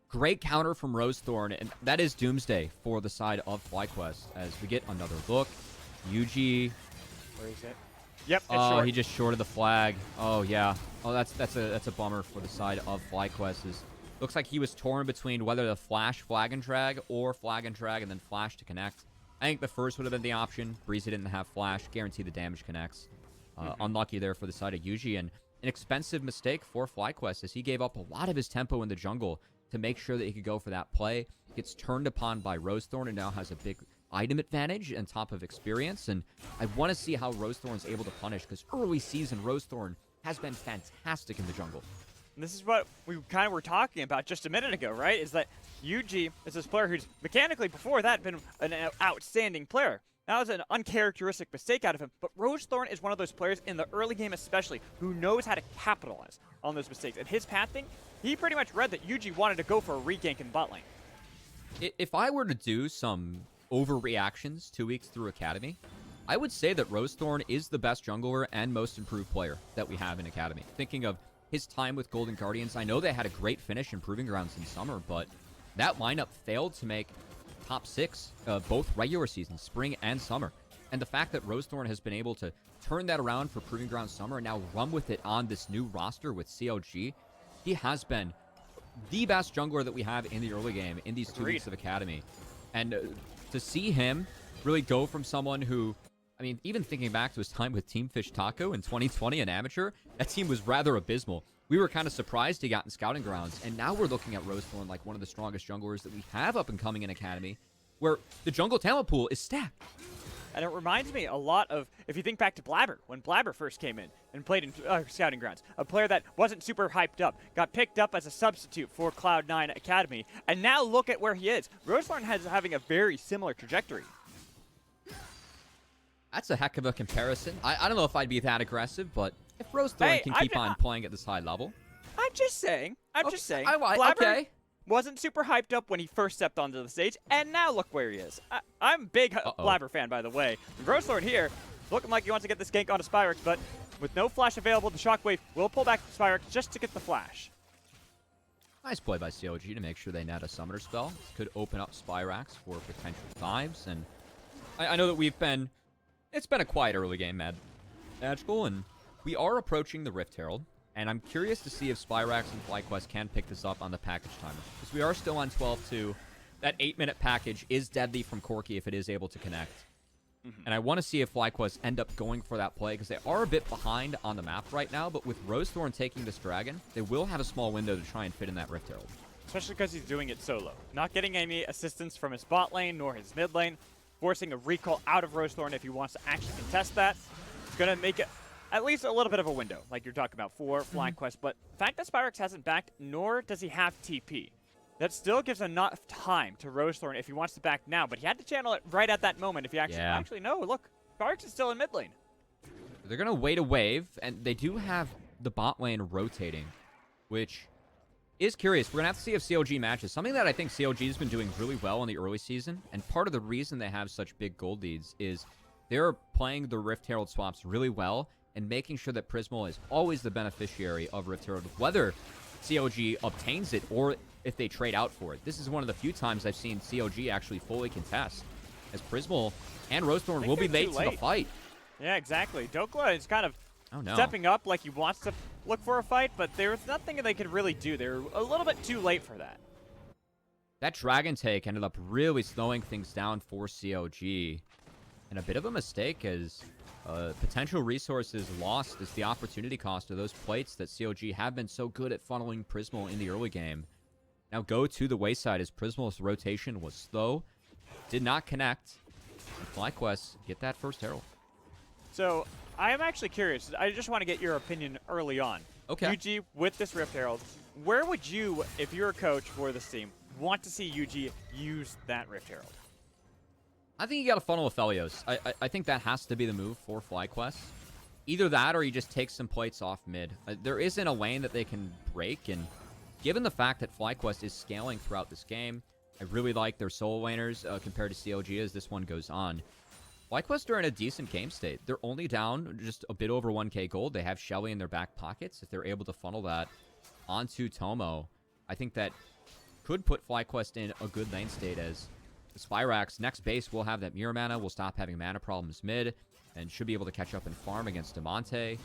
Great counter from Rosethorn, and that is Doomsday for the side of FlyQuest as we get another look. Yuji. Where is it? Yep, it's Oh, short. he just shorted the flag. Oh, yeah. Oh, that's a bummer for the side of FlyQuest. Looks like he was torn between whether to flash flag and drag or flag and drag and then flash to connect. I think the first would have been the option. Breezy didn't have flash. Guarantee the damage connects. Unlucky there for the side of Yuji, and an expensive mistake for FlyQuest as he gave up a lot of his tempo in the jungle to make sure that he could go for that play. Gets turned upon by Rosethorn and now has a big item advantage on top of experience, and I want to see how Rosethorn's able to punish, because early season Rosethorn has been fantastic in the jungle. And this is what we kind of were talking about just a minute ago, right? Is that Yuji is this player who's mechanically before that been an outstanding player. That was an uncharacteristic mistake out of him, but Rosethorn is one of those players in the early game especially who knows how to capitalize on those mistakes. And his pathing, he pretty much read that Yuji wanted to go for a regank in bot lane. If I were to do some overreactions 2 weeks through Academy, I would say that Rosethorn is the best jungler and most improved player that we have in Academy. Thinking of his time with Golden Guardians, I know they had a great finish in Proving Grounds in summer, but that lineup failed to make top 6 both regular seasons, spring and summer. And the fact that Rosethorn has been able to turn that around for Proving Grounds summer and now run with it on this new roster with CLG, he has been the best jungler that we have in the early game in these 2 weeks of Academy. And to see him really go from someone who, I mean, even thinking back to his time with Team Fish Taco in 2020 in Amateur, that team was rather abysmal. We were kind of surprised he got in Scouting Grounds, and now we're looking at Rosethorn like one of the strongest junglers that we have up and coming in Academy, where the jungle talent pool is stacked. And it reminds me a lot of, if you think back to Blabber, when Blabber first came in and played in Scouting Grounds, a player that wasn't super hyped up, got picked up as a substitute for Cloud9 Academy, and now look at where he is. Rosethorn is having a very similar trajectory. That's a heck of a comparison. I don't know if I'd be that aggressive, but if Rosethorn can keep on playing at this high level. I'm just saying. Blabber Okay. Wasn't super hyped up when he first stepped onto the stage, and now look where he is. I'm a big Blabber fan, by the way. Rosethorn here, looking like he wants to get this gank onto Spyrex, but with no flash available, the Shockwave will pull back Spyrex just to get the flash. Nice play by CLG to make sure they net a summoner spell. This could open up Spyrax for potential dives, and I know that it's been a quiet early game, Magical, and we are approaching the Rift Herald. And I'm curious to see if Spyrax and FlyQuest can pick this up on the package timer. Because we are still on 12-2. That 8-minute package is deadly from Corki if it is able to connect. And I want to see if FlyQuest end up going for that play, because they are a bit behind on the map right now. But with Rosethorn taking this dragon, they will have a small window to try and fit in that Rift Herald. Especially because he's doing it solo. Not getting any assistance from his bot lane nor his mid lane. Forcing a recall out of Rosethorn if he wants to actually contest that. It's going to make it at least a little bit of a window, like you're talking about, for FlyQuest. But the fact that Spyrex hasn't backed, nor does he have TP, that still gives enough time to Rosethorn if he wants to back now. But he had to channel it right at that moment if he actually no, look, Spyrex is still in mid lane. They're going to wait a wave, and they do have the bot lane rotating, which is curious. We're going to have to see if CLG matches. Something that I think CLG has been doing really well in the early season, and part of the reason they have such big gold leads is they're playing the Rift Herald swaps really well, and making sure that Prismal is always the beneficiary of Rift Herald, whether CLG obtains it or if they trade out for it. This is one of the few times I've seen CLG actually fully contest, as Prismal and Rosethorn will be late to the fight. Yeah, exactly. Dokla is kind of stepping up like he wants to look for a fight, but there's nothing they could really do. They're a little bit too late for that. That dragon take ended up really slowing things down for CLG. And a bit of a mistake as potential resources lost is the opportunity cost of those plates that CLG have been so good at funneling Prismal in the early game. Now go to the wayside as Prismal's rotation was slow, did not connect, and FlyQuest get that first Herald. So I am actually curious. I just want to get your opinion early on. Okay. UG with this Rift Herald, where would you, if you're a coach for this team, want to see UG use that Rift Herald? I think you got to funnel with Felios. I think that has to be the move for FlyQuest. Either that or you just take some plates off mid. There isn't a lane that they can break, and given the fact that FlyQuest is scaling throughout this game, I really like their solo laners compared to CLGA as this one goes on. FlyQuest are in a decent game state. They're only down just a bit over 1k gold. They have Shelly in their back pockets. If they're able to funnel that onto Tomo, I think that could put FlyQuest in a good lane state as the Spyrax next base will have that mirror mana, will stop having mana problems mid, and should be able to catch up and farm against Demonte.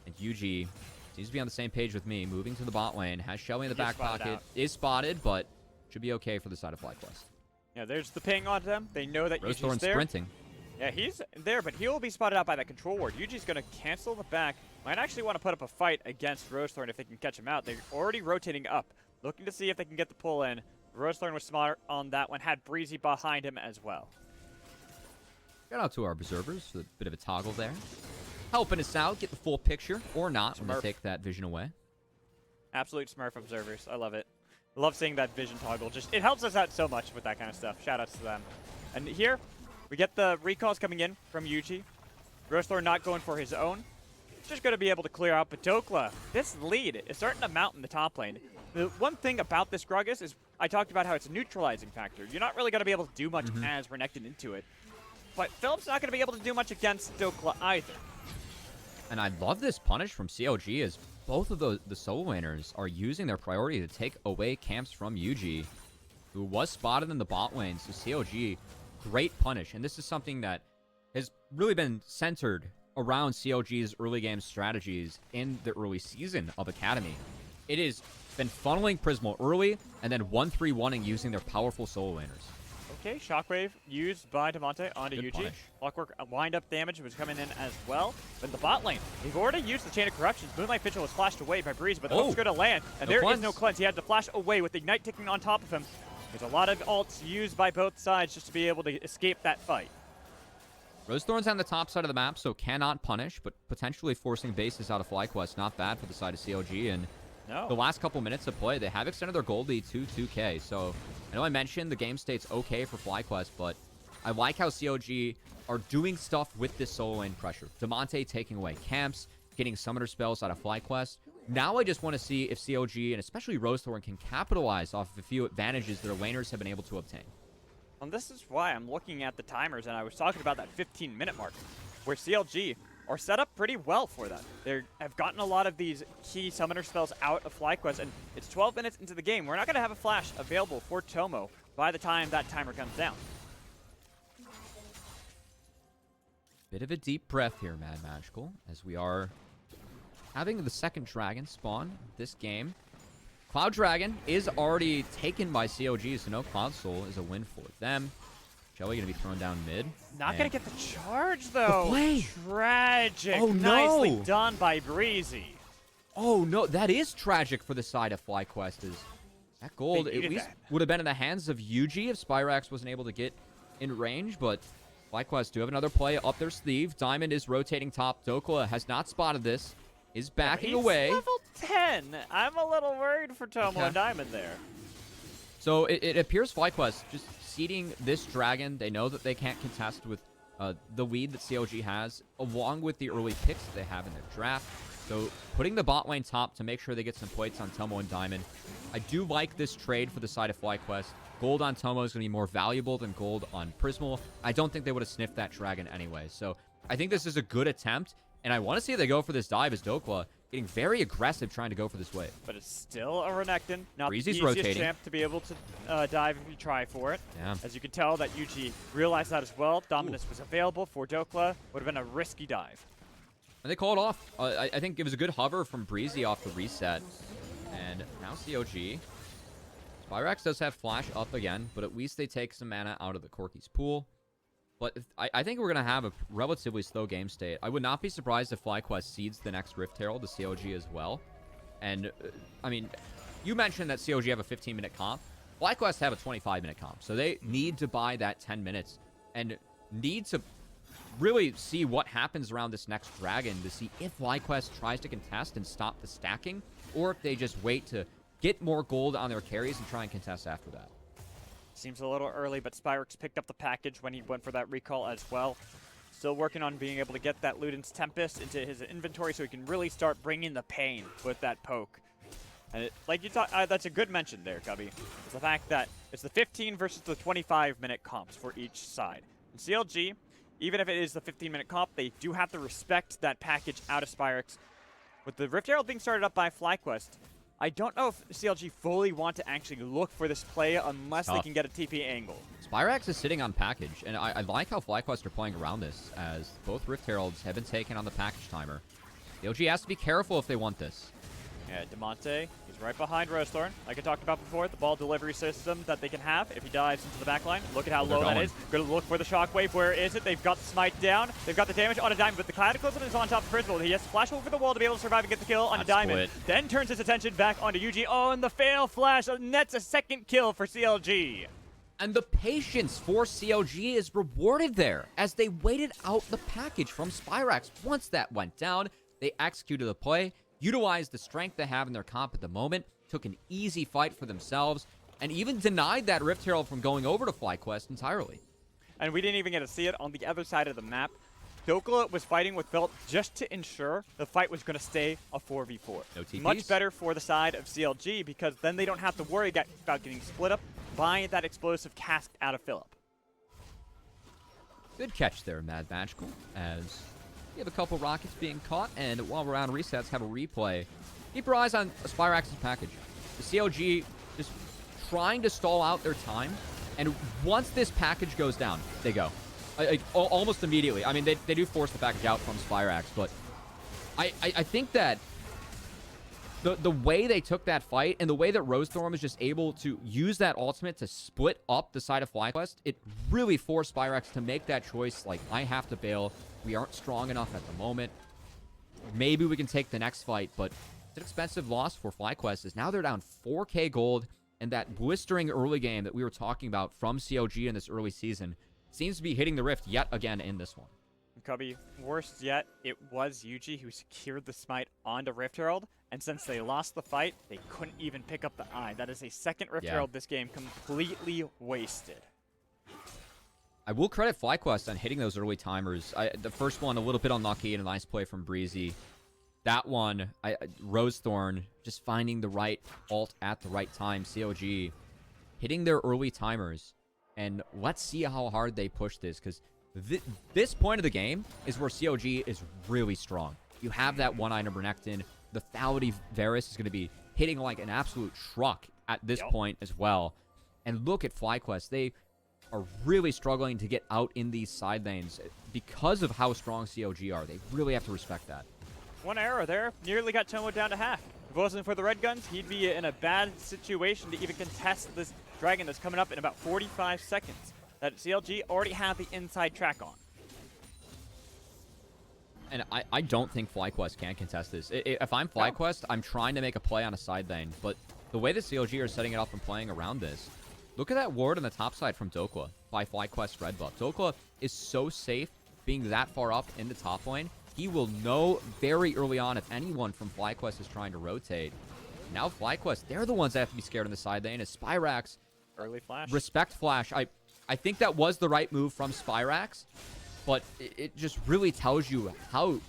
And UG seems to be on the same page with me, moving to the bot lane, has Shelly in the back pocket, is spotted, but should be okay for the side of FlyQuest. Yeah, there's the ping onto them. They know that UG's there. Sprinting. Yeah, he's there, but he will be spotted out by that control ward. UG's going to cancel the back. Might actually want to put up a fight against Rosethorn if they can catch him out. They're already rotating up, looking to see if they can get the pull in. Rosethorn was smart on that one, had Breezy behind him as well. Shout out to our observers for a bit of a toggle there. Helping us out, get the full picture, or not, when they take that vision away. Absolute Smurf observers. I love it. I love seeing that vision toggle. Just it helps us out so much with that kind of stuff. Shout outs to them. And here, we get the recalls coming in from Yuji. Rosethorn not going for his own. Just going to be able to clear out. But Dokla, this lead is starting to mount in the top lane. The one thing about this Gragas is I talked about how it's a neutralizing factor. You're not really going to be able to do much as Renekton into it. But Philip's not going to be able to do much against Dokla either. And I love this punish from CLG as both of the solo laners are using their priority to take away camps from UG, who was spotted in the bot lane. So CLG, great punish. And this is something that has really been centered around CLG's early game strategies in the early season of Academy. It has been funneling Prismal early and then 1-3-1ing using their powerful solo laners. Okay, Shockwave used by Demonte onto Good UG. punish. Clockwork wind-up damage was coming in as well. But in the bot lane, they've already used the Chain of Corruptions. Moonlight Vigil was flashed away by Breeze, but the hook's going to land. And there is no cleanse. He had to flash away with the Ignite ticking on top of him. There's a lot of ults used by both sides just to be able to escape that fight. Rosethorn's on the top side of the map, so cannot punish, but potentially forcing bases out of FlyQuest. Not bad for the side of CLG. And the last couple minutes of play, they have extended their gold lead to 2k. So I know I mentioned the game state's okay for FlyQuest, but I like how CLG are doing stuff with this solo lane pressure. Demonte taking away camps, getting summoner spells out of FlyQuest. Now I just want to see if CLG, and especially Rosethorn, can capitalize off of a few advantages their laners have been able to obtain. And this is why I'm looking at the timers, and I was talking about that 15-minute mark, where CLG are set up pretty well for that. They have gotten a lot of these key summoner spells out of FlyQuest, and it's 12 minutes into the game. We're not going to have a flash available for Tomo by the time that timer comes down. Bit of a deep breath here, Mad Magical, as we are having the second dragon spawn this game. Cloud Dragon is already taken by CLG, so no Cloud Soul is a win for them. Shelly going to be thrown down mid. Not going to get the charge, though. The play. Tragic. Oh, no. Nicely done by Breezy. Oh, no. That is tragic for the side of FlyQuest. Is that gold They at needed least that. would have been in the hands of UG if Spyrax wasn't able to get in range, but FlyQuest do have another play up their sleeve. Diamond is rotating top. Dokla has not spotted this. Is backing He's away. level 10. I'm a little worried for Tomo and Diamond there. So it appears FlyQuest just seeding this dragon. They know that they can't contest with the lead that CLG has, along with the early picks that they have in their draft. So putting the bot lane top to make sure they get some plates on Tomo and Diamond. I do like this trade for the side of FlyQuest. Gold on Tomo is going to be more valuable than gold on Prismal. I don't think they would have sniffed that dragon anyway. So I think this is a good attempt. And I want to see if they go for this dive as Dokla getting very aggressive trying to go for this wave. But it's still a Renekton. Not Breezy's the easiest rotating. champ to be able to dive if you try for it. Yeah. As you can tell, that UG realized that as well. Dominus was available for Dokla. Would have been a risky dive. And they call it off. I think it was a good hover from Breezy off the reset. And now COG. Spyrax does have flash up again, but at least they take some mana out of the Corky's pool. But I think we're going to have a relatively slow game state. I would not be surprised if FlyQuest seeds the next Rift Herald to CLG as well. And, I mean, you mentioned that CLG have a 15-minute comp. FlyQuest have a 25-minute comp. So they need to buy that 10 minutes and need to really see what happens around this next dragon to see if FlyQuest tries to contest and stop the stacking, or if they just wait to get more gold on their carries and try and contest after that. Seems a little early, but Spyrex picked up the package when he went for that recall as well. Still working on being able to get that Luden's Tempest into his inventory so he can really start bringing the pain with that poke. And like you thought, that's a good mention there, Cubby. It's the fact that it's the 15 versus the 25-minute comps for each side. In CLG, even if it is the 15-minute comp, they do have to respect that package out of Spyrex. With the Rift Herald being started up by FlyQuest, I don't know if CLG fully want to actually look for this play unless they can get a TP angle. Spyrex is sitting on package, and I like how FlyQuest are playing around this, as both Rift Heralds have been taken on the package timer. CLG has to be careful if they want this. Yeah, Demonte, he's right behind Rosethorn. Like I talked about before, the ball delivery system that they can have if he dives into the back line. Look at how low that is. Going to look for the shockwave. Where is it? They've got the smite down. They've got the damage on a diamond, but the Cataclysm is on top of Principal. He has to flash over the wall to be able to survive and get the kill on a diamond. Then turns his attention back onto Yuji. Oh, and the fail flash nets a second kill for CLG. And the patience for CLG is rewarded there, as they waited out the package from Spyrex. Once that went down, they executed the play, utilized the strength they have in their comp at the moment, took an easy fight for themselves, and even denied that Rift Herald from going over to FlyQuest entirely. And we didn't even get to see it on the other side of the map. Dokla was fighting with Philip just to ensure the fight was going to stay a 4v4. No TPs. Much better for the side of CLG, because then they don't have to worry about getting split up by that explosive cast out of Philip. Good catch there, Mad Magical, as we have a couple rockets being caught, and while we're on resets, have a replay. Keep your eyes on Spyrax's package. The CLG just trying to stall out their time, and once this package goes down, they go. Almost immediately. I mean, they do force the package out from Spyrax, but I think that the way they took that fight and the way that Rosethorn was just able to use that ultimate to split up the side of FlyQuest, it really forced Spyrax to make that choice, like, I have to bail. We aren't strong enough at the moment. Maybe we can take the next fight, but it's an expensive loss for FlyQuest, as now they're down 4k gold, and that blistering early game that we were talking about from CLG in this early season seems to be hitting the Rift yet again in this one. Cubby, worst yet, it was Yuji who secured the smite onto Rift Herald, and since they lost the fight, they couldn't even pick up the eye. That is a second Rift Herald this game completely wasted. I will credit FlyQuest on hitting those early timers. The first one, a little bit unlucky, and a nice play from Breezy. That one, Rosethorn, just finding the right ult at the right time. CLG hitting their early timers. And let's see how hard they push this, because this point of the game is where CLG is really strong. You have that one-item Renekton. The Thality Varus is going to be hitting like an absolute truck at this point as well. And look at FlyQuest. They are really struggling to get out in these side lanes because of how strong CLG are. They really have to respect that. One arrow there, nearly got Tomo down to half. If it wasn't for the red guns, he'd be in a bad situation to even contest this dragon that's coming up in about 45 seconds. That CLG already have the inside track on. And I don't think FlyQuest can contest this. If I'm FlyQuest, I'm trying to make a play on a side lane, but the way the CLG are setting it up and playing around this, look at that ward on the top side from Dokla by FlyQuest red buff. Dokla is so safe being that far up in the top lane. He will know very early on if anyone from FlyQuest is trying to rotate. Now FlyQuest, they're the ones that have to be scared on the side lane, as Spyrax Early flash. respect flash. I think that was the right move from Spyrax, but it just really tells you how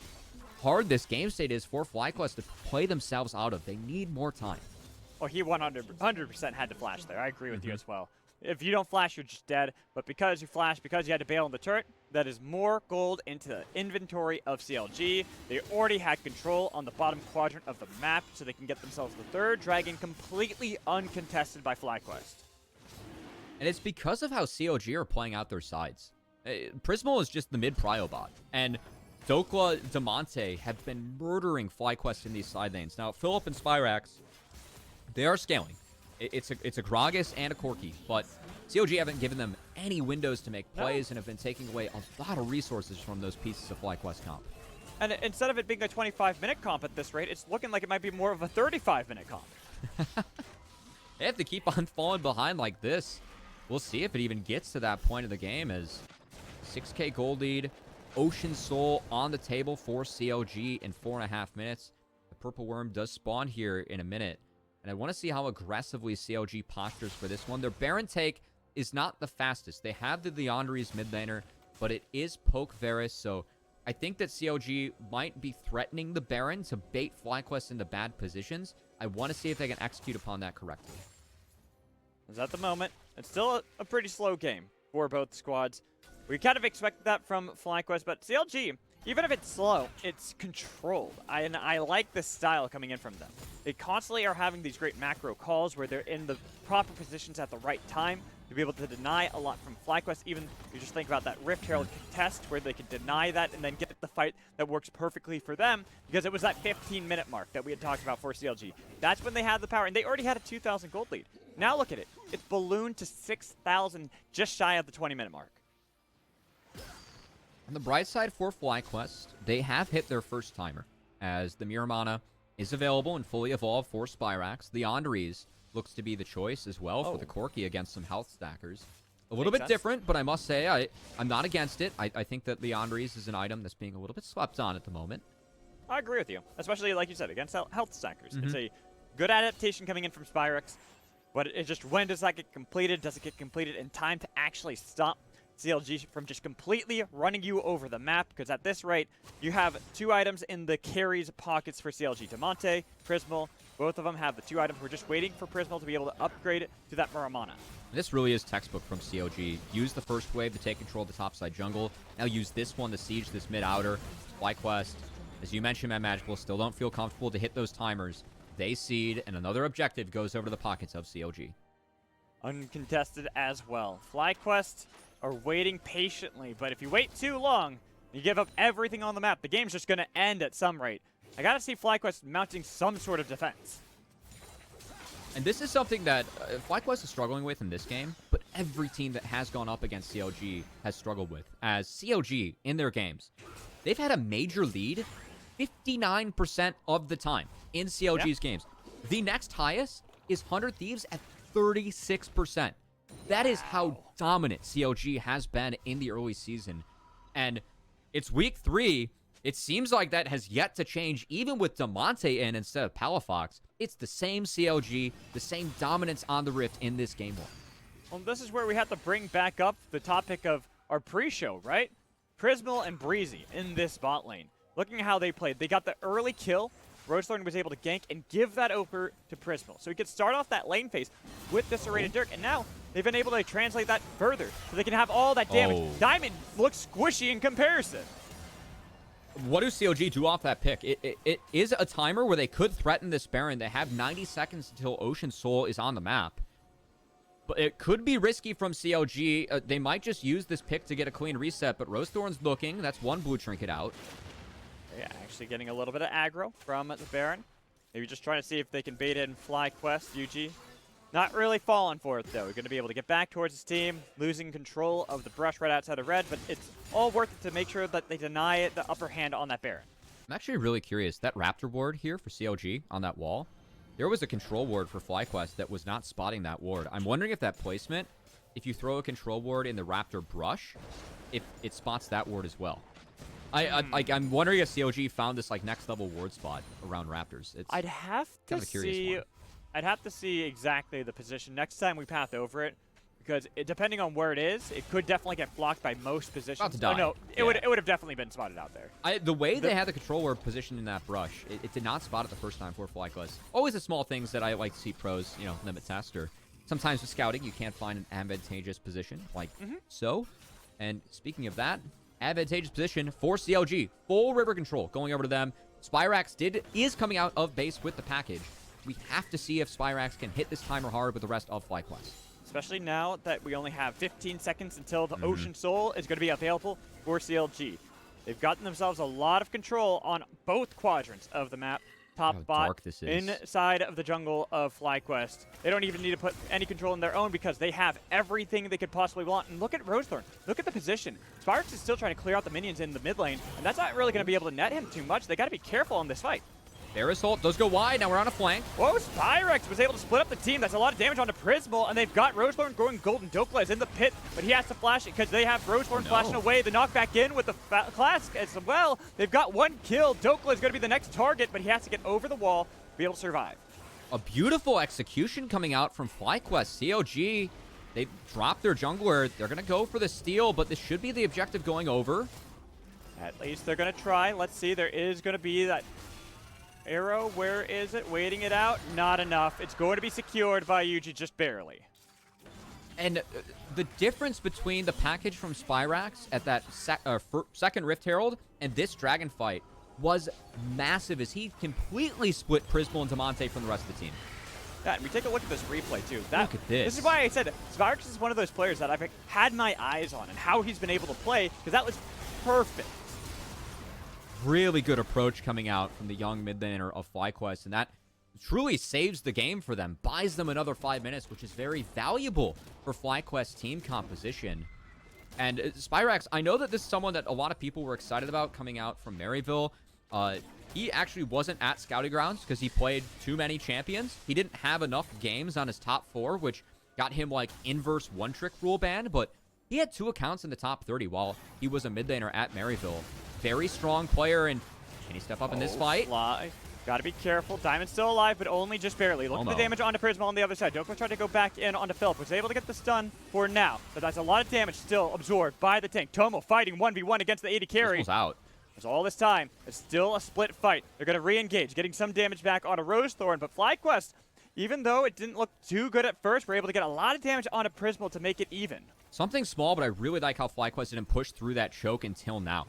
hard this game state is for FlyQuest to play themselves out of. They need more time. Oh, he 100% had to flash there. I agree with you as well. If you don't flash, you're just dead. But because you flashed, because you had to bail on the turret, that is more gold into the inventory of CLG. They already had control on the bottom quadrant of the map, so they can get themselves the third dragon completely uncontested by FlyQuest. And it's because of how CLG are playing out their sides. Prismal is just the mid-prio bot, and Dokla, Demonte have been murdering FlyQuest in these side lanes. Now, Philip and Spyrax, they are scaling. It's a Gragas and a Corki, but CLG haven't given them any windows to make plays and have been taking away a lot of resources from those pieces of FlyQuest comp. And instead of it being a 25-minute comp at this rate, it's looking like it might be more of a 35-minute comp. They have to keep on falling behind like this. We'll see if it even gets to that point of the game, as 6k gold lead Ocean Soul on the table for CLG in 4.5 minutes. The Purple Worm does spawn here in a minute. And I want to see how aggressively CLG postures for this one. Their Baron take is not the fastest. They have the Leandri's mid laner, but it is Poke Varus, so I think that CLG might be threatening the Baron to bait FlyQuest into bad positions. I want to see if they can execute upon that correctly. As at the moment, it's still a pretty slow game for both squads. We kind of expected that from FlyQuest, but CLG, even if it's slow, it's controlled. And I like the style coming in from them. They constantly are having these great macro calls where they're in the proper positions at the right time to be able to deny a lot from FlyQuest. Even you just think about that Rift Herald test where they could deny that and then get the fight that works perfectly for them, because it was that 15-minute mark that we had talked about for CLG. That's when they had the power, and they already had a 2,000 gold lead. Now look at it. It's ballooned to 6,000, just shy of the 20-minute mark. On the bright side for FlyQuest, they have hit their first timer, as the Miramana is available and fully evolved for Spyrax. The Andres looks to be the choice as well for the Corki against some health stackers. A little bit different, but I must say I'm not against it. I think that the Andres is an item that's being a little bit slept on at the moment. I agree with you, especially like you said, against health stackers. It's a good adaptation coming in from Spyrax, but it's just when does that get completed? Does it get completed in time to actually stop CLG from just completely running you over the map? Because at this rate, you have 2 items in the carries pockets for CLG. Damonte, Prismal, both of them have the 2 items. We're just waiting for Prismal to be able to upgrade it to that Muramana. This really is textbook from CLG. Use the first wave to take control of the topside jungle. Now use this one to siege this mid-outer. FlyQuest, as you mentioned, Mad Magical, still don't feel comfortable to hit those timers. They seed, and another objective goes over to the pockets of CLG. Uncontested as well. FlyQuest are waiting patiently, but if you wait too long, you give up everything on the map. The game's just going to end at some rate. I got to see FlyQuest mounting some sort of defense. And this is something that FlyQuest is struggling with in this game, but every team that has gone up against CLG has struggled with. As CLG, in their games, they've had a major lead 59% of the time in CLG's games. The next highest is 100 Thieves at 36%. That is how dominant CLG has been in the early season. And it's week 3. It seems like that has yet to change, even with Damonte in instead of Palafox. It's the same CLG, the same dominance on the Rift in this game 1. Well, this is where we have to bring back up the topic of our pre-show, right? Prismal and Breezy in this bot lane. Looking at how they played. They got the early kill. Rosethorn was able to gank and give that over to Prismal. So he could start off that lane phase with this Serrated Dirk, and now they've been able to translate that further so they can have all that damage. Diamond looks squishy in comparison. What do CLG do off that pick? It is a timer where they could threaten this Baron. They have 90 seconds until Ocean Soul is on the map. But it could be risky from CLG. They might just use this pick to get a clean reset, but Rosethorn's looking. That's one blue trinket out. Yeah, actually getting a little bit of aggro from the Baron. Maybe just trying to see if they can bait in FlyQuest, UG. Not really falling for it, though. We're going to be able to get back towards his team, losing control of the brush right outside of red, but it's all worth it to make sure that they deny it the upper hand on that Baron. I'm actually really curious. That Raptor ward here for CLG on that wall, there was a control ward for FlyQuest that was not spotting that ward. I'm wondering if that placement, if you throw a control ward in the Raptor brush, if it spots that ward as well. I'm wondering if CLG found this like next level ward spot around Raptors. It's I'd have to see. I'd have to see exactly the position next time we path over it, because depending on where it is, it could definitely get blocked by most positions. About to die. Oh, no, it would have definitely been spotted out there. The way they had the control ward positioned in that brush, it did not spot it the first time for FlyQuest. Always the small things that I like to see pros, limit test, or sometimes with scouting you can't find an advantageous position like so. And speaking of that, advantageous position for CLG, full river control going over to them. Spyrax is coming out of base with the package. We have to see if Spyrax can hit this timer hard with the rest of FlyQuest. Especially now that we only have 15 seconds until the Ocean Soul is going to be available for CLG. They've gotten themselves a lot of control on both quadrants of the map. Top bot inside of the jungle of FlyQuest. They don't even need to put any control in their own because they have everything they could possibly want. And look at Rosethorn. Look at the position. Spyrax is still trying to clear out the minions in the mid lane, and that's not really going to be able to net him too much. They got to be careful in this fight. Varus ult does go wide. Now we're on a flank. Whoa, Spyrex was able to split up the team. That's a lot of damage onto Prismal, and they've got Rosethorn going golden. Dokla is in the pit, but he has to flash it because they have Rosethorn flashing away. The knockback in with the Clask as well. They've got one kill. Dokla is going to be the next target, but he has to get over the wall to be able to survive. A beautiful execution coming out from FlyQuest. CLG, they dropped their jungler. They're going to go for the steal, but this should be the objective going over. At least they're going to try. Let's see. There is going to be that arrow. Where is it? Waiting it out. Not enough. It's going to be secured by Yuji just barely. And the difference between the package from Spyrax at that second Rift Herald and this Dragon fight was massive as he completely split Prismal and Damonte from the rest of the team. Yeah, and we take a look at this replay, too. Look at this. This is why I said Spyrex is one of those players that I've had my eyes on and how he's been able to play, because that was perfect. Really good approach coming out from the young mid laner of FlyQuest, and that truly saves the game for them, buys them another 5 minutes, which is very valuable for FlyQuest team composition. And Spyrax, I know that this is someone that a lot of people were excited about coming out from Maryville. He actually wasn't at Scouting Grounds because he played too many champions. He didn't have enough games on his top 4, which got him like inverse one-trick rule ban, but he had 2 accounts in the top 30 while he was a mid laner at Maryville. Very strong player, and can he step up in this fight? Fly. Gotta be careful. Diamond's still alive, but only just barely. Look at the damage onto Prismal on the other side. Dokla tried to go back in onto Philip. Was able to get the stun for now, but that's a lot of damage still absorbed by the tank. Tomo fighting 1v1 against the AD carry. Prismal's out. There's all this time. It's still a split fight. They're going to re-engage, getting some damage back onto Rosethorn, but FlyQuest, even though it didn't look too good at first, were able to get a lot of damage onto Prismal to make it even. Something small, but I really like how FlyQuest didn't push through that choke until now.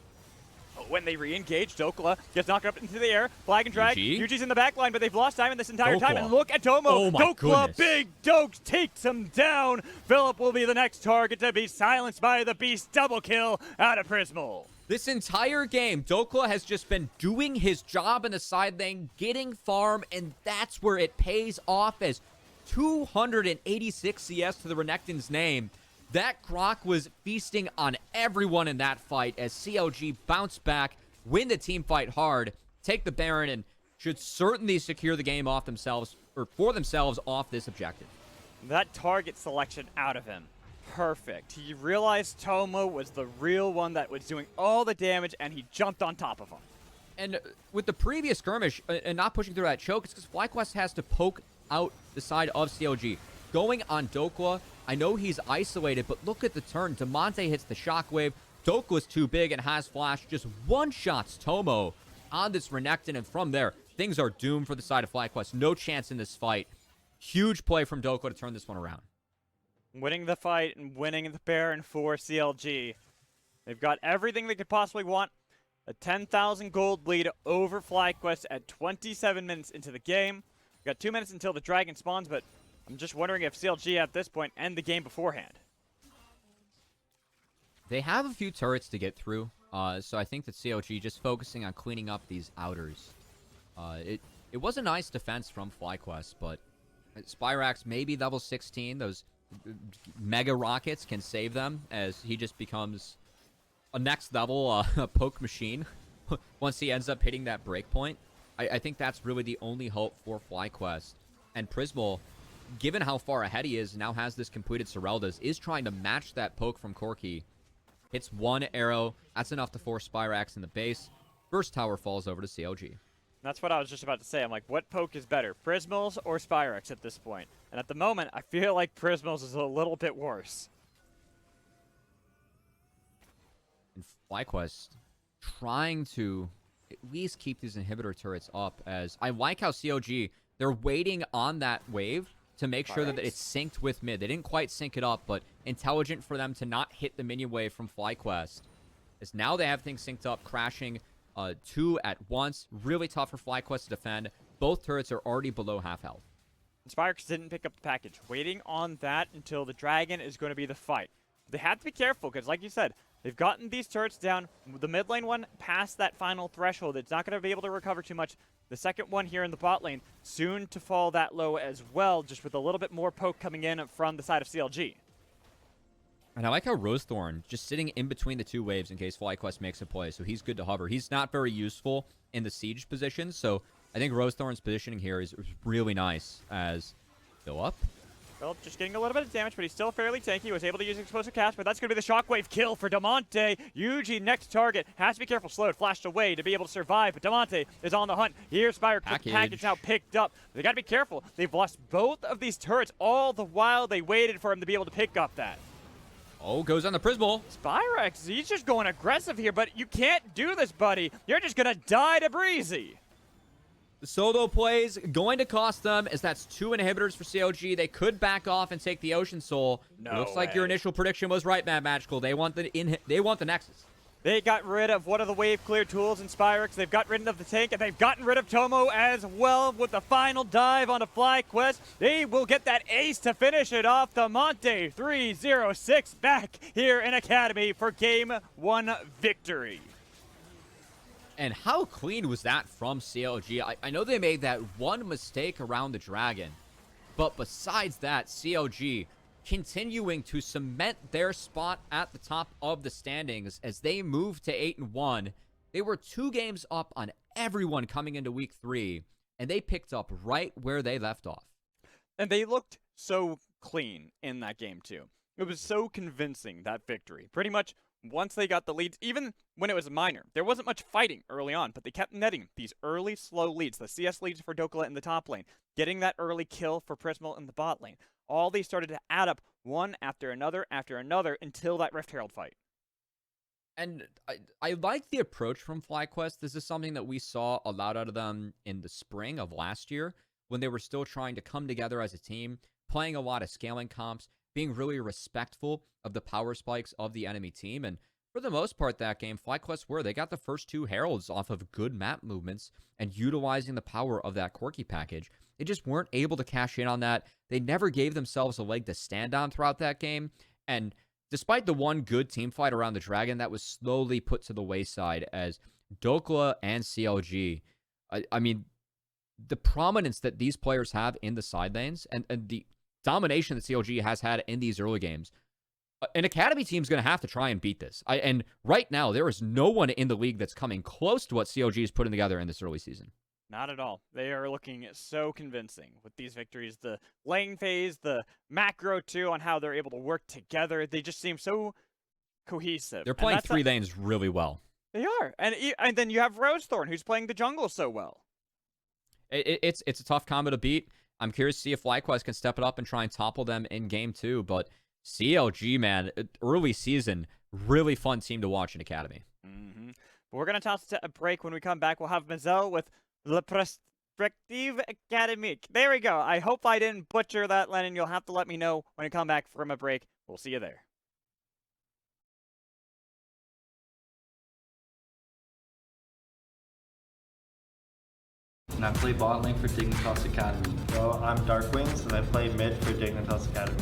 When they re-engage, Dokla gets knocked up into the air. Flag and drag. Yuji? Yuji's in the back line, but they've lost time in this entire time. Dokla. And look at Tomo. Oh my Dokla, goodness. big Dokes takes him down. Philip will be the next target to be silenced by the Beast. Double kill out of Prismal. This entire game, Dokla has just been doing his job in the side lane, getting farm, and that's where it pays off as 286 CS to the Renekton's name. That Grok was feasting on everyone in that fight as CLG bounced back, win the team fight hard, take the Baron, and should certainly secure the game off themselves, or for themselves off this objective. That target selection out of him. Perfect. He realized Tomo was the real one that was doing all the damage, and he jumped on top of him. And with the previous skirmish and not pushing through that choke, it's because FlyQuest has to poke out the side of CLG. Going on Dokla, I know he's isolated, but look at the turn. Damonte hits the shockwave. Dokla's too big and has flash. Just one-shots Tomo on this Renekton, and from there, things are doomed for the side of FlyQuest. No chance in this fight. Huge play from Dokla to turn this one around. Winning the fight and winning the Baron for CLG. They've got everything they could possibly want. A 10,000 gold lead over FlyQuest at 27 minutes into the game. We've got 2 minutes until the dragon spawns, but I'm just wondering if CLG at this point end the game beforehand. They have a few turrets to get through, so I think that CLG just focusing on cleaning up these outers. It was a nice defense from FlyQuest, but Spyrax maybe level 16. Those mega rockets can save them as he just becomes a next level poke machine once he ends up hitting that breakpoint. I think that's really the only hope for FlyQuest. And Prismal, given how far ahead he is, now has this completed Serelda's, is trying to match that poke from Corki. Hits one arrow. That's enough to force Spyrax in the base. First tower falls over to CLG. That's what I was just about to say. I'm like, what poke is better, Prismal's or Spyrex at this point? And at the moment, I feel like Prismal's is a little bit worse. And FlyQuest trying to at least keep these inhibitor turrets up, as I like how CLG, they're waiting on that wave to make sure that it's synced with mid. They didn't quite sync it up, but intelligent for them to not hit the minion wave from FlyQuest. As now they have things synced up, crashing 2 at once. Really tough for FlyQuest to defend. Both turrets are already below half health. Spyrex didn't pick up the package. Waiting on that until the dragon is going to be the fight. They have to be careful because, like you said, they've gotten these turrets down. The mid lane one past that final threshold. It's not going to be able to recover too much. The second one here in the bot lane, soon to fall that low as well, just with a little bit more poke coming in from the side of CLG. And I like how Rosethorn just sitting in between the two waves in case FlyQuest makes a play, so he's good to hover. He's not very useful in the siege position, so I think Rosethorn's positioning here is really nice as go up. Well, just getting a little bit of damage, but he's still fairly tanky. Was able to use explosive cast, but that's going to be the shockwave kill for Damonte. Yuji, next target, has to be careful. Slowed, flashed away to be able to survive, but Damonte is on the hunt. Here's Spire, package now picked up. They got to be careful. They've lost both of these turrets all the while they waited for him to be able to pick up that. Oh, goes on the Prismal. Spyrex, he's just going aggressive here, but you can't do this, buddy. You're just going to die to Breezy. The solo plays going to cost them, as that's 2 inhibitors for CLG. They could back off and take the Ocean Soul. No Looks like way. your initial prediction was right, Matt Magical. They want the Nexus. They got rid of one of the wave clear tools in Spyrex. They've got rid of the tank, and they've gotten rid of Tomo as well with the final dive onto FlyQuest. They will get that ace to finish it off. The Monte 306 back here in Academy for Game 1 victory. And how clean was that from CLG? I know they made that one mistake around the Dragon, but besides that, CLG continuing to cement their spot at the top of the standings as they move to 8-1. They were 2 games up on everyone coming into week 3, and they picked up right where they left off. And they looked so clean in that game too. It was so convincing, that victory. Pretty much once they got the leads, even when it was minor, there wasn't much fighting early on, but they kept netting these early slow leads, the CS leads for Dokula in the top lane, getting that early kill for Prismal in the bot lane. All these started to add up one after another until that Rift Herald fight. And I like the approach from FlyQuest. This is something that we saw a lot out of them in the spring of last year when they were still trying to come together as a team, playing a lot of scaling comps, being really respectful of the power spikes of the enemy team. And for the most part, that game, FlyQuest they got the first 2 Heralds off of good map movements and utilizing the power of that Corki package. They just weren't able to cash in on that. They never gave themselves a leg to stand on throughout that game. And despite the one good team fight around the Dragon, that was slowly put to the wayside as Dokla and CLG, I mean, the prominence that these players have in the side lanes and the domination that CLG has had in these early games, an Academy team is going to have to try and beat this. And right now, there is no one in the league that's coming close to what CLG is putting together in this early season. Not at all. They are looking so convincing with these victories. The lane phase, the macro too, on how they're able to work together. They just seem so cohesive. They're playing 3 lanes really well. They are. And then you have Rosethorn, who's playing the jungle so well. It's a tough combo to beat. I'm curious to see if FlyQuest can step it up and try and topple them in game 2. But CLG, man, early season, really fun team to watch in Academy. Mm-hmm. But we're going to toss it to a break. When we come back, we'll have Mazel with Le Perspective Academique. There we go. I hope I didn't butcher that, Lennon. You'll have to let me know when you come back from a break. We'll see you there. And I play bot lane for Dignitas Academy. Hello, I'm Darkwings, and I play mid for Dignitas Academy.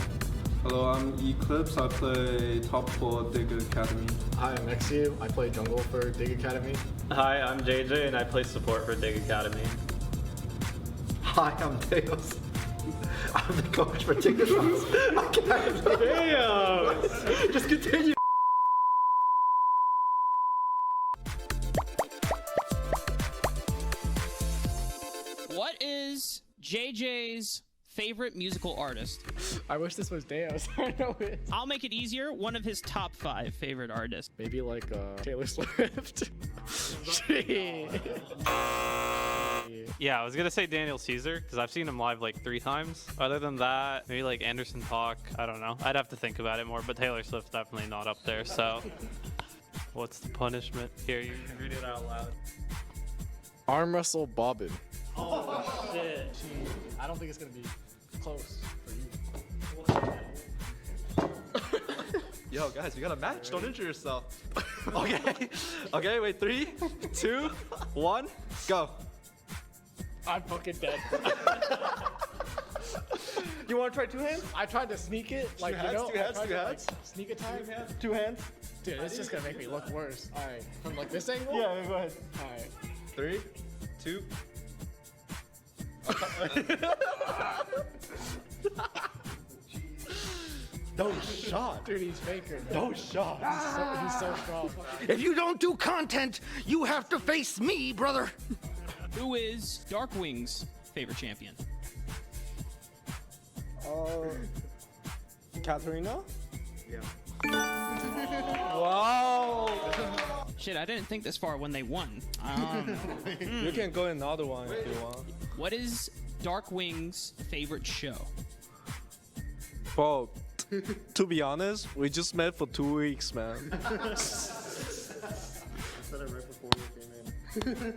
Hello, I'm Eclipse. I play top 4 Dig Academy. Hi, I'm Exu. I play jungle for Dig Academy. Hi, I'm JJ, and I play support for Dig Academy. Hi, I'm Deos. I'm the coach for Dignitas Academy. Damn! Just continue. What is JJ's favorite musical artist? I wish this was Deos. I know it. I'll make it easier. One of his top 5 favorite artists. Maybe like Taylor Swift. Yeah, I was gonna say Daniel Caesar, because I've seen him live like 3 times. Other than that, maybe like Anderson Paak. I don't know. I'd have to think about it more, but Taylor Swift's definitely not up there, so. What's the punishment? Here, you read it out loud. Arm wrestle Bobbin. Oh, shit. I don't think it's gonna be close for you. Yo, guys, we got a match. Don't injure yourself. Okay. Okay, wait. 3, 2, 1, go. I'm fucking dead. You want to try 2 hands? I tried to sneak it, like, Two hands, you know, two hands, I tried two to, hands. like, sneak attack. 2 hands. Dude, it's just gonna make me look worse. All right, from like this angle. Yeah, go ahead. All right. 3, 2. No shot. Dude, he's faker. No shot. He's so strong. If you don't do content, you have to face me, brother. Who is Darkwing's favorite champion? Katarina? Wow! Shit, I didn't think this far when they won. You can go another one if you want. What is Darkwing's favorite show? Bro, to be honest, we just met for 2 weeks, man. Said it right before you came in.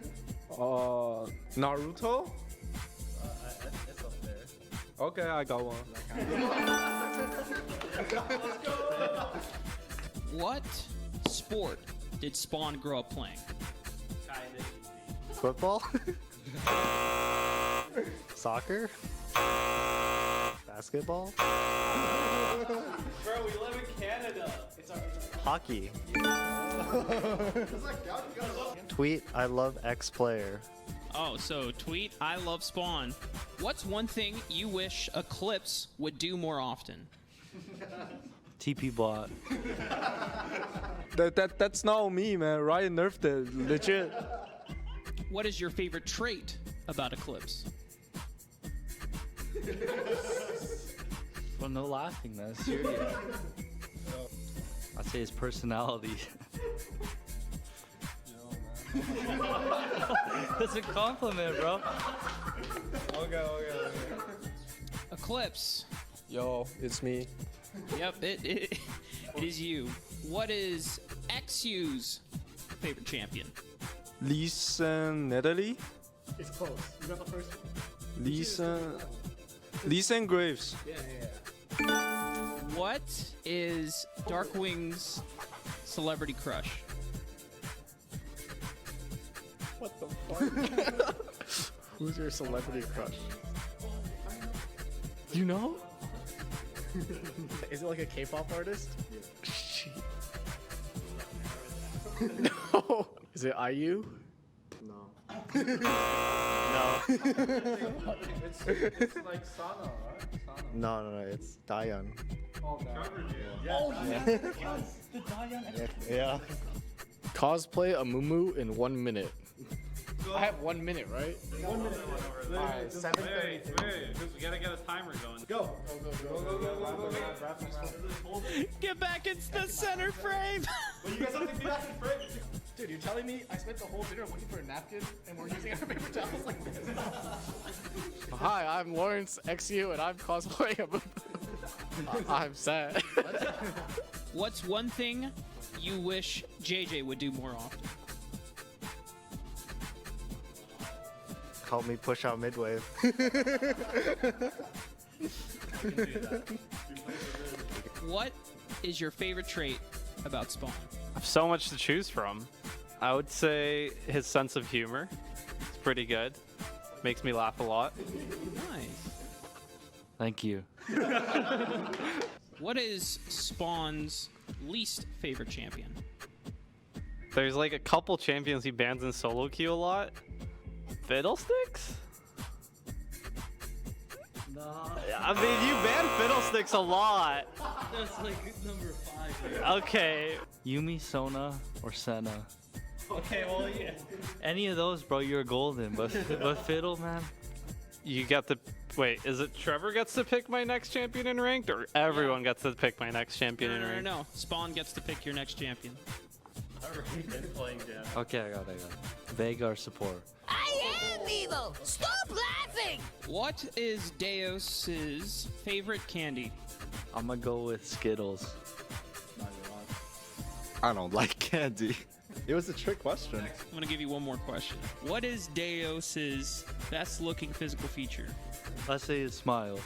Naruto? It's up there. Okay, I got one. What sport did Spawn grow up playing? Football? Soccer? Basketball? Bro, we live in Canada. It's our Hockey? Tweet, I love X player. Oh, so tweet, I love Spawn. What's one thing you wish Eclipse would do more often? TP bot. That's not me, man. Ryan nerfed it, legit. What is your favorite trait about Eclipse? Well, no laughing, man. Serious. I'd say his personality. That's a compliment, bro. Okay. Eclipse. Yo, it's me. Yep, it is you. What is XU's favorite champion? Leeson Natalie? It's close. You got the first one. Leeson Graves. What is Darkwing's celebrity crush? What the fuck? Who's your celebrity crush? You know? Is it like a K-pop artist? No. Is it IU? No. No. It's like Sana, right? Sana. No, it's Dayan. Oh, Yeah. Cosplay a Mumu in 1 minute. I have 1 minute, right? 1 minute. Alright, 7:30. We gotta get a timer going. Go. Get back into the center frame! Well, you guys have to be back in frame. Dude, you're telling me I spent the whole dinner looking for a napkin and we're using our paper towels like this? Hi, I'm Lawrence XU and I'm cosplaying a Mumu. I'm sad. What's one thing you wish JJ would do more often? Help me push out midwave. What is your favorite trait about Spawn? I have so much to choose from. I would say his sense of humor. It's pretty good. Makes me laugh a lot. Nice. Thank you. What is Spawn's least favorite champion? There's like a couple champions he bans in solo queue a lot. Fiddlesticks? Nah. I mean, you ban Fiddlesticks a lot. That's like number 5. Okay. Yumi, Sona, or Senna. Okay, well, yeah. Any of those, bro, you're golden. But Fiddle, man. You got the... Wait, is it Trevor gets to pick my next champion in ranked, or everyone gets to pick my next champion in ranked? No. Spawn gets to pick your next champion. Okay, I got it. Vega or support. I am evil! Stop laughing! What is Deos's favorite candy? I'm gonna go with Skittles. I don't like candy. It was a trick question. I'm gonna give you one more question. What is Deos's best looking physical feature? Let's say his smile.